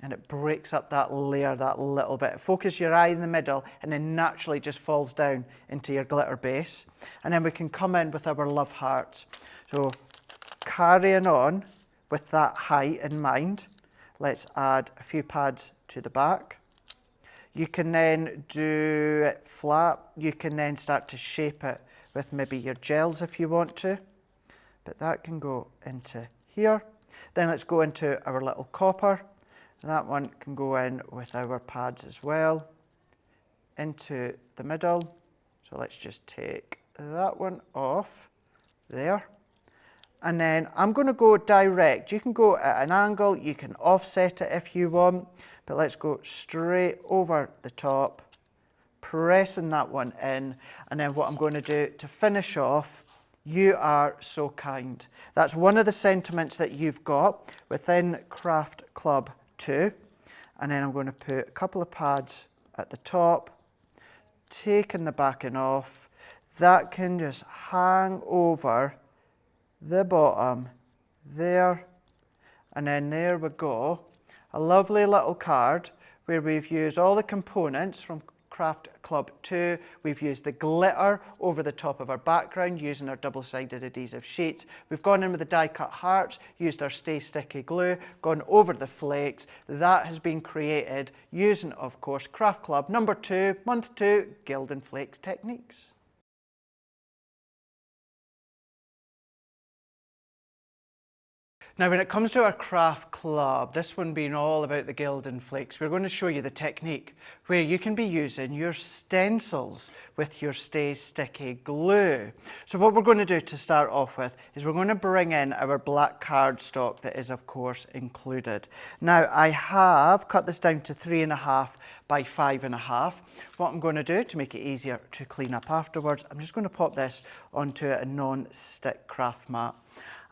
and it breaks up that layer that little bit. Focus your eye in the middle, and then naturally just falls down into your glitter base. And then we can come in with our love hearts. So carrying on with that height in mind, let's add a few pads to the back. You can then do it flat. You can then start to shape it with maybe your gels if you want to. But that can go into here. Then let's go into our little copper. That one can go in with our pads as well, into the middle. So let's just take that one off there. And then I'm going to go direct. You can go at an angle, you can offset it if you want, but let's go straight over the top, pressing that one in. And then what I'm going to do to finish off, you are so kind. That's one of the sentiments that you've got within Craft Club 2. And then I'm going to put a couple of pads at the top, taking the backing off. That can just hang over the bottom there, and then there we go, a lovely little card where we've used all the components from Craft Club 2. We've used the glitter over the top of our background using our double-sided adhesive sheets. We've gone in with the die-cut hearts, used our Stay Sticky glue, gone over the flakes. That has been created using, of course, Craft Club number 2, month 2, Gilding Flakes techniques. Now, when it comes to our craft club, this one being all about the Gilding Flakes, we're going to show you the technique where you can be using your stencils with your Stay Sticky glue. So what we're going to do to start off with is we're going to bring in our black cardstock that is, of course, included. Now, I have cut this down to 3.5 by 5.5. What I'm going to do to make it easier to clean up afterwards, I'm just going to pop this onto a non-stick craft mat.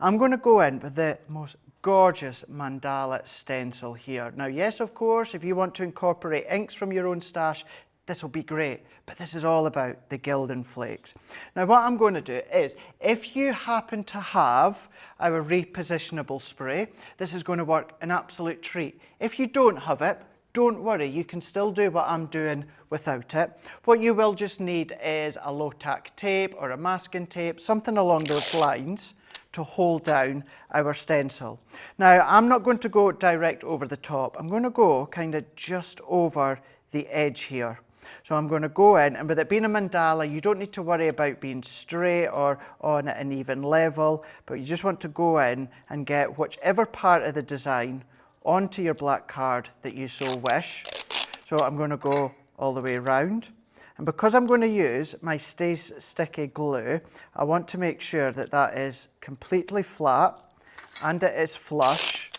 I'm going to go in with the most gorgeous Mandala Stencil here. Now, yes, of course, if you want to incorporate inks from your own stash, this will be great, but this is all about the Gilding Flakes. Now, what I'm going to do is, if you happen to have our repositionable spray, this is going to work an absolute treat. If you don't have it, don't worry, you can still do what I'm doing without it. What you will just need is a low-tack tape or a masking tape, something along those lines, to hold down our stencil. Now, I'm not going to go direct over the top. I'm going to go kind of just over the edge here. So I'm going to go in, and with it being a mandala, you don't need to worry about being straight or on at an even level, but you just want to go in and get whichever part of the design onto your black card that you so wish. So I'm going to go all the way around. And because I'm going to use my Stay Sticky glue, I want to make sure that that is completely flat and it is flush,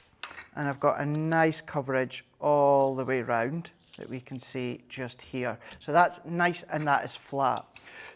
and I've got a nice coverage all the way around that we can see just here. So that's nice and that is flat.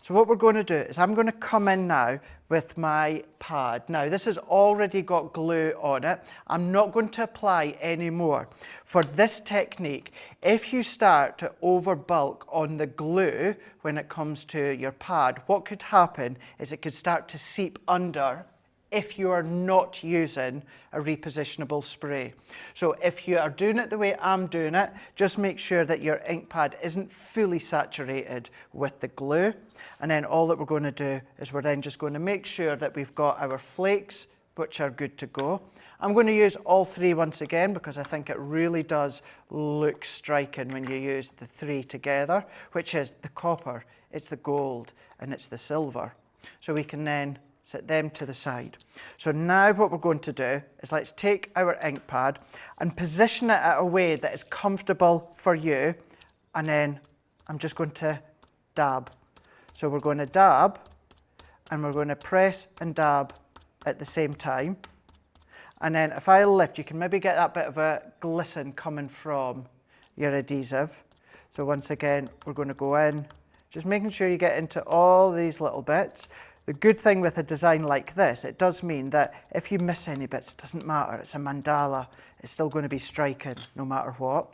So what we're going to do is I'm going to come in now with my pad. Now this has already got glue on it. I'm not going to apply any more. For this technique, if you start to overbulk on the glue when it comes to your pad, what could happen is it could start to seep under if you are not using a repositionable spray. So if you are doing it the way I'm doing it, just make sure that your ink pad isn't fully saturated with the glue. And then all that we're going to do is we're then just going to make sure that we've got our flakes, which are good to go. I'm going to use all three once again because I think it really does look striking when you use the three together, which is the copper, it's the gold, and it's the silver. So we can then set them to the side. So now what we're going to do is let's take our ink pad and position it in a way that is comfortable for you, and then I'm just going to dab. So we're going to dab and we're going to press and dab at the same time. And then if I lift, you can maybe get that bit of a glisten coming from your adhesive. So once again, we're going to go in, just making sure you get into all these little bits. The good thing with a design like this, it does mean that if you miss any bits, it doesn't matter. It's a mandala. It's still going to be striking no matter what.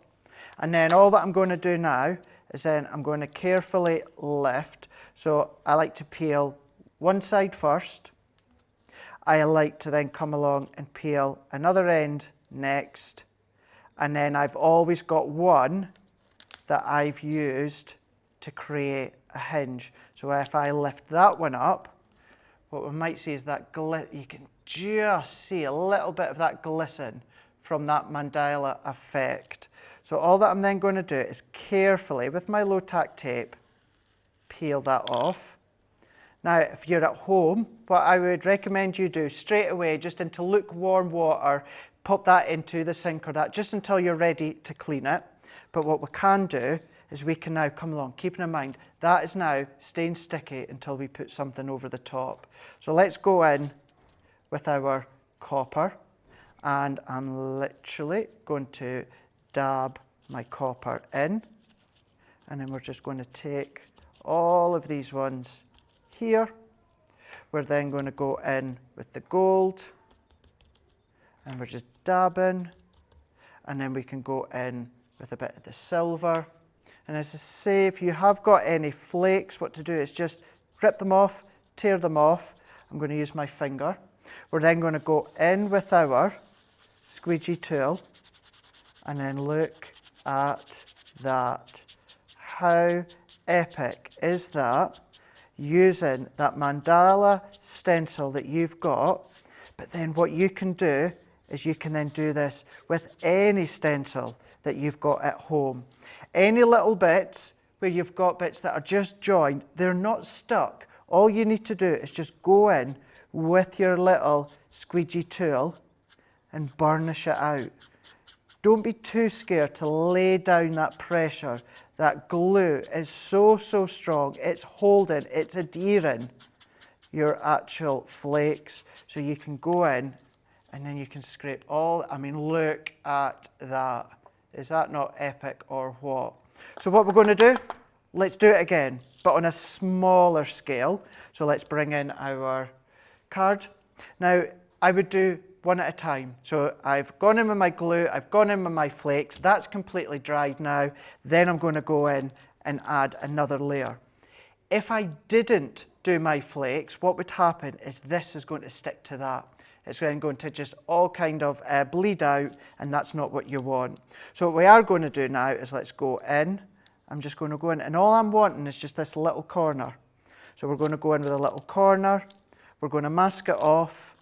And then all that I'm going to do now is then I'm going to carefully lift. So I like to peel one side first. I like to then come along and peel another end next. And then I've always got one that I've used to create a hinge. So if I lift that one up, what we might see is that you can just see a little bit of that glisten from that mandala effect. So all that I'm then going to do is carefully, with my low tack tape, peel that off. Now, if you're at home, what I would recommend you do straight away, just into lukewarm water, pop that into the sink or that, just until you're ready to clean it. But what we can do is we can now come along, keeping in mind that is now staying sticky until we put something over the top. So let's go in with our copper, and I'm literally going to dab my copper in, and then we're just going to take all of these ones here. We're then going to go in with the gold, and we're just dabbing, and then we can go in with a bit of the silver. And as I say, if you have got any flakes, what to do is just rip them off, tear them off. I'm going to use my finger. We're then going to go in with our squeegee tool, and then look at that. How epic is that? Using that mandala stencil that you've got, but then what you can do is you can then do this with any stencil that you've got at home. Any little bits where you've got bits that are just joined, they're not stuck. All you need to do is just go in with your little squeegee tool and burnish it out. Don't be too scared to lay down that pressure. That glue is so strong. It's holding, it's adhering your actual flakes. So you can go in and then you can scrape all, I mean, look at that. Is that not epic or what? So what we're going to do, let's do it again, but on a smaller scale. So let's bring in our card. Now, I would do one at a time. So I've gone in with my glue, I've gone in with my flakes, that's completely dried now. Then I'm going to go in and add another layer. If I didn't do my flakes, what would happen is this is going to stick to that. It's then going to just all kind of bleed out, and that's not what you want. So what we are going to do now is let's go in. I'm just going to go in, and all I'm wanting is just this little corner. So we're going to go in with a little corner. We're going to mask it off.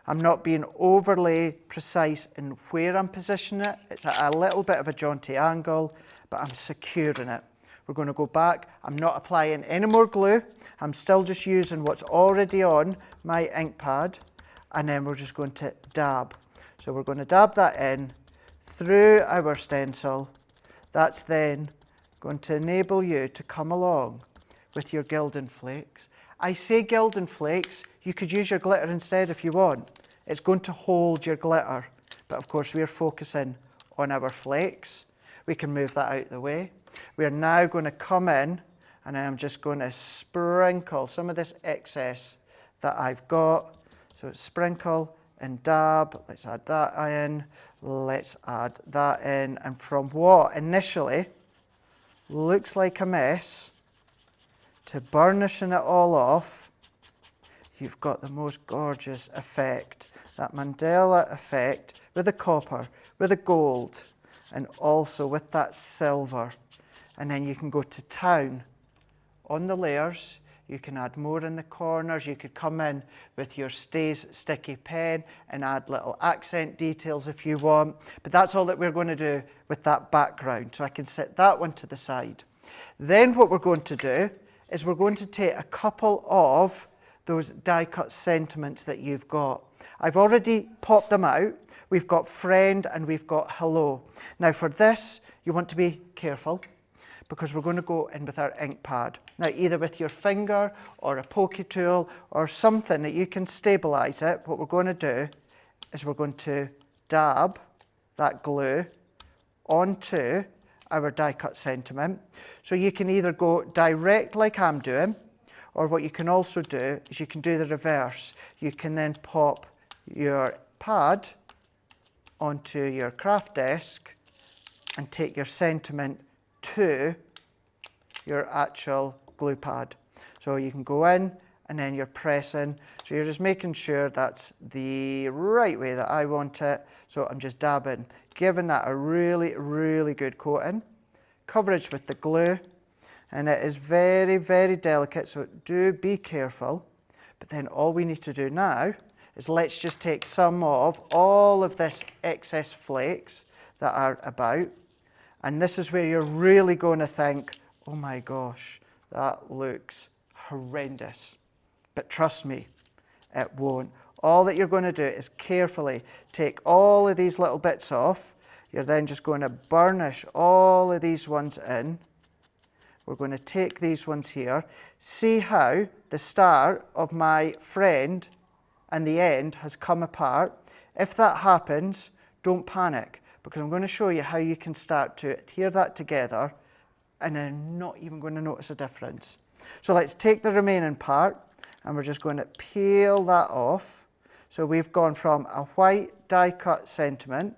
I'm not being overly precise in where I'm positioning it. It's at a little bit of a jaunty angle, but I'm securing it. We're going to go back. I'm not applying any more glue. I'm still just using what's already on my ink pad. And then we're just going to dab. So we're going to dab that in through our stencil. That's then going to enable you to come along with your Gilding Flakes. I say Gilding Flakes, you could use your glitter instead if you want. It's going to hold your glitter, but of course we're focusing on our flakes. We can move that out of the way. We're now going to come in and I'm just going to sprinkle some of this excess that I've got. So sprinkle and dab, let's add that in, let's add that in, and from what initially looks like a mess to burnishing it all off, you've got the most gorgeous effect. That Mandala effect with the copper, with the gold, and also with that silver. And then you can go to town on the layers. You can add more in the corners. You could come in with your Stays sticky pen and add little accent details if you want. But that's all that we're going to do with that background. So I can set that one to the side. Then what we're going to do is we're going to take a couple of those die cut sentiments that you've got. I've already popped them out. We've got friend and we've got hello. Now for this, you want to be careful, because we're going to go in with our ink pad. Now either with your finger or a pokey tool or something that you can stabilize it, what we're going to do is we're going to dab that glue onto our die cut sentiment. So you can either go direct like I'm doing, or what you can also do is you can do the reverse. You can then pop your pad onto your craft desk and take your sentiment to your actual glue pad. So you can go in and then you're pressing. So you're just making sure that's the right way that I want it. So I'm just dabbing, giving that a really, really good coating. Coverage with the glue. And it is very, very delicate, so do be careful. But then all we need to do now is let's just take some of all of this excess flakes that are about. And this is where you're really going to think, oh my gosh, that looks horrendous. But trust me, it won't. All that you're going to do is carefully take all of these little bits off. You're then just going to burnish all of these ones in. We're going to take these ones here. See how the start of my friend and the end has come apart. If that happens, don't panic, because I'm going to show you how you can start to adhere that together and then not even going to notice a difference. So let's take the remaining part and we're just going to peel that off. So we've gone from a white die cut sentiment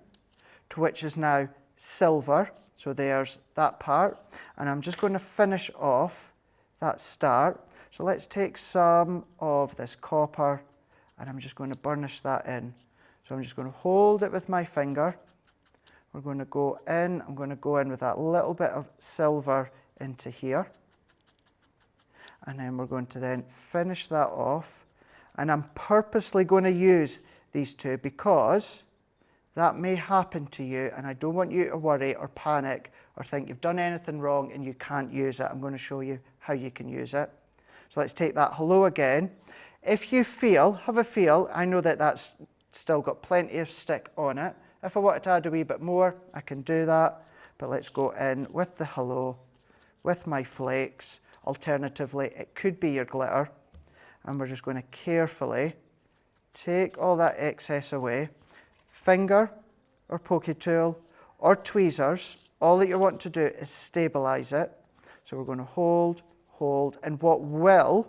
to which is now silver. So there's that part. And I'm just going to finish off that start. So let's take some of this copper and I'm just going to burnish that in. So I'm just going to hold it with my finger. We're going to go in, I'm going to go in with that little bit of silver into here. And then we're going to then finish that off. And I'm purposely going to use these two because that may happen to you and I don't want you to worry or panic or think you've done anything wrong and you can't use it. I'm going to show you how you can use it. So let's take that hello again. If you have a feel, I know that that's still got plenty of stick on it. If I wanted to add a wee bit more, I can do that. But let's go in with the hello, with my flakes. Alternatively, it could be your glitter. And we're just going to carefully take all that excess away. Finger or pokey tool or tweezers, all that you want to do is stabilize it. So we're going to hold, and what will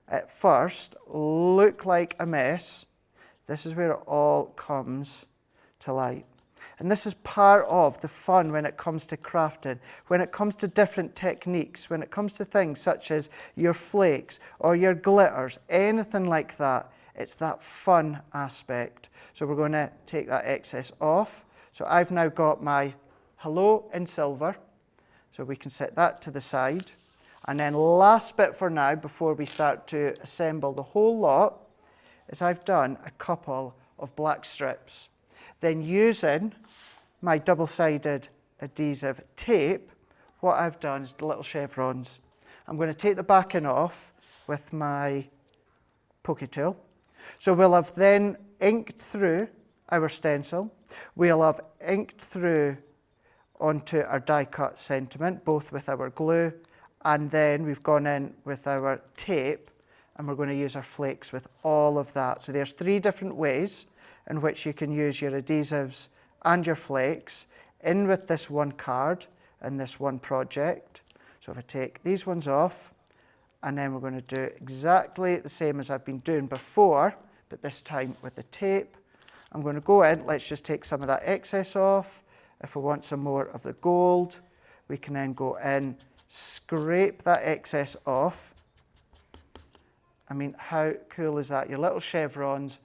at first look like a mess, this is where it all comes to light. And this is part of the fun when it comes to crafting, when it comes to different techniques, when it comes to things such as your flakes or your glitters, anything like that. It's that fun aspect. So we're going to take that excess off. So I've now got my hello in silver. So we can set that to the side. And then last bit for now, before we start to assemble the whole lot, is I've done a couple of black strips. Then using my double-sided adhesive tape, what I've done is the little chevrons. I'm going to take the backing off with my pokey tool. So we'll have then inked through our stencil. We'll have inked through onto our die cut sentiment, both with our glue, and then we've gone in with our tape, and we're going to use our flakes with all of that. So there's 3 different ways in which you can use your adhesives and your flakes in with this one card and this one project. So if I take these ones off, and then we're going to do exactly the same as I've been doing before, but this time with the tape. I'm going to go in, let's just take some of that excess off. If we want some more of the gold, we can then go in, scrape that excess off. I mean, how cool is that? Your little chevrons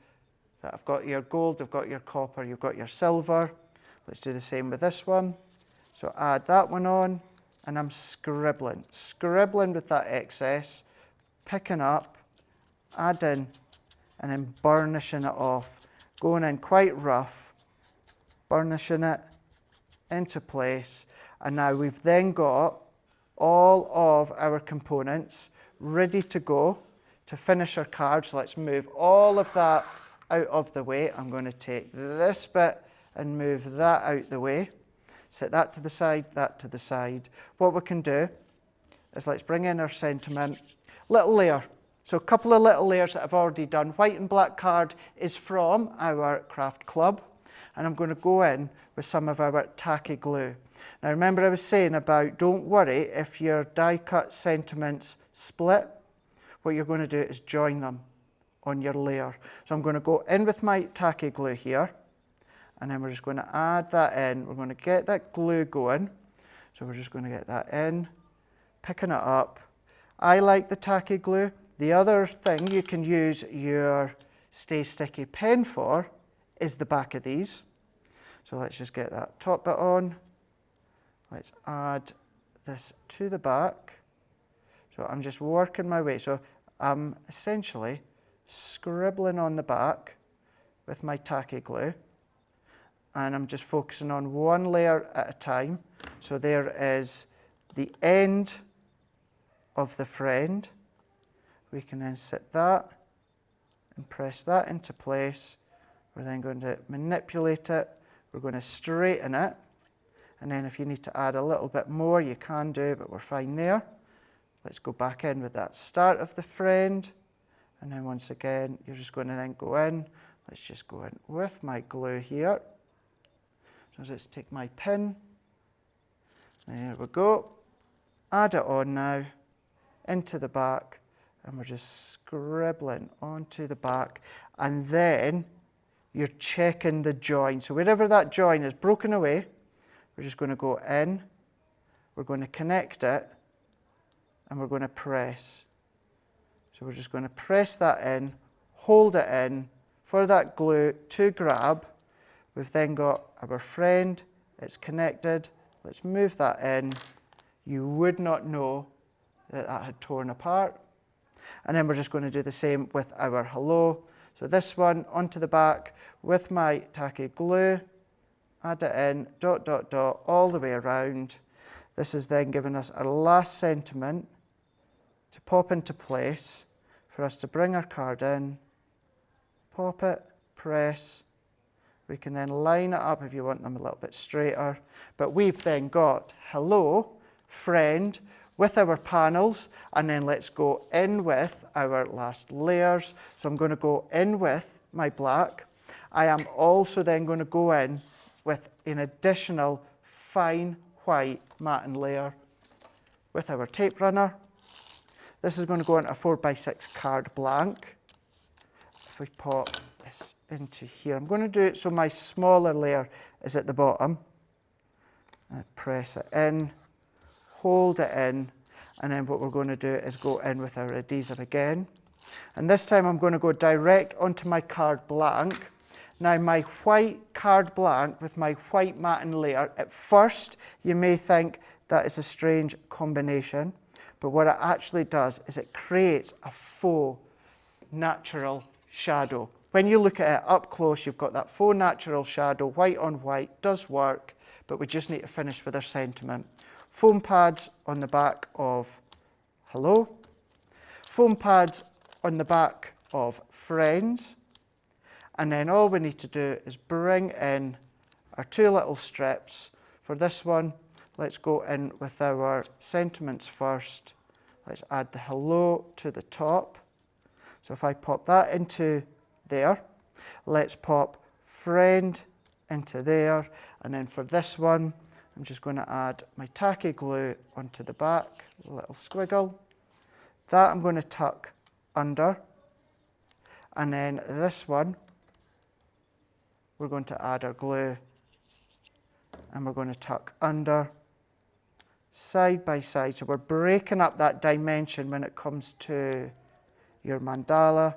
that have got your gold, they've got your copper, you've got your silver. Let's do the same with this one. So add that one on, and I'm scribbling with that excess, picking up, adding, and then burnishing it off. Going in quite rough, burnishing it into place. And now we've then got all of our components ready to go to finish our card. So let's move all of that out of the way. I'm going to take this bit and move that out the way. Set that to the side, that to the side. What we can do is let's bring in our sentiment. Little layer. So a couple of little layers that I've already done. White and black card is from our craft club. And I'm going to go in with some of our tacky glue. Now remember I was saying about don't worry if your die cut sentiments split. What you're going to do is join them on your layer. So I'm going to go in with my tacky glue here. And then we're just going to add that in. We're going to get that glue going. So we're just going to get that in, picking it up. I like the tacky glue. The other thing you can use your Stay Sticky pen for is the back of these. So let's just get that top bit on. Let's add this to the back. So I'm just working my way. So I'm essentially scribbling on the back with my tacky glue. And I'm just focusing on one layer at a time. So there is the end of the friend. We can then set that and press that into place. We're then going to manipulate it. We're going to straighten it. And then if you need to add a little bit more, you can do, but we're fine there. Let's go back in with that start of the friend. And then once again, you're just going to then go in. Let's just go in with my glue here. So let's take my pin. There we go. Add it on now into the back. And we're just scribbling onto the back. And then you're checking the join. So wherever that join is broken away, we're just going to go in. We're going to connect it. And we're going to press. So we're just going to press that in, hold it in for that glue to grab. We've then got our friend, it's connected. Let's move that in. You would not know that that had torn apart. And then we're just going to do the same with our hello. So this one onto the back with my tacky glue. Add it in, dot, dot, dot, all the way around. This is then giving us our last sentiment to pop into place for us to bring our card in, pop it, press. We can then line it up if you want them a little bit straighter. But we've then got hello, friend, with our panels, and then let's go in with our last layers. So I'm going to go in with my black. I am also then going to go in with an additional fine white matting layer with our tape runner. This is going to go into a 4x6 card blank. If we pop this into here, I'm going to do it so my smaller layer is at the bottom. Press it in, hold it in, and then what we're going to do is go in with our adhesive again. And this time I'm going to go direct onto my card blank. Now my white card blank with my white matting layer, at first you may think that is a strange combination, but what it actually does is it creates a faux natural shadow. When you look at it up close, you've got that faux natural shadow, white on white, does work, but we just need to finish with our sentiment. Foam pads on the back of hello. Foam pads on the back of friends. And then all we need to do is bring in our two little strips For this one, let's go in with our sentiments first. Let's add the hello to the top. So if I pop that into there, let's pop friend into there. And then for this one, I'm just going to add my tacky glue onto the back, a little squiggle. That I'm going to tuck under. And then this one, we're going to add our glue and we're going to tuck under, side by side. So we're breaking up that dimension when it comes to your mandala.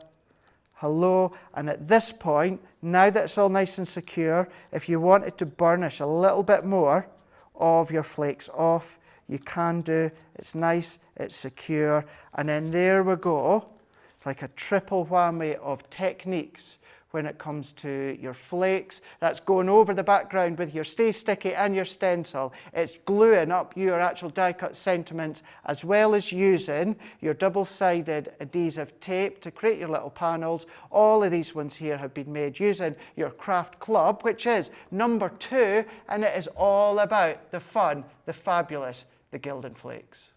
Hello, and at this point, now that it's all nice and secure, if you wanted to burnish a little bit more of your flakes off, you can do. It's nice, it's secure, and then there we go. It's like a triple whammy of techniques when it comes to your flakes. That's going over the background with your Stay Sticky and your stencil. It's gluing up your actual die-cut sentiments, as well as using your double-sided adhesive tape to create your little panels. All of these ones here have been made using your craft club, which is number 2, and it is all about the fun, the fabulous, the Gilding Flakes.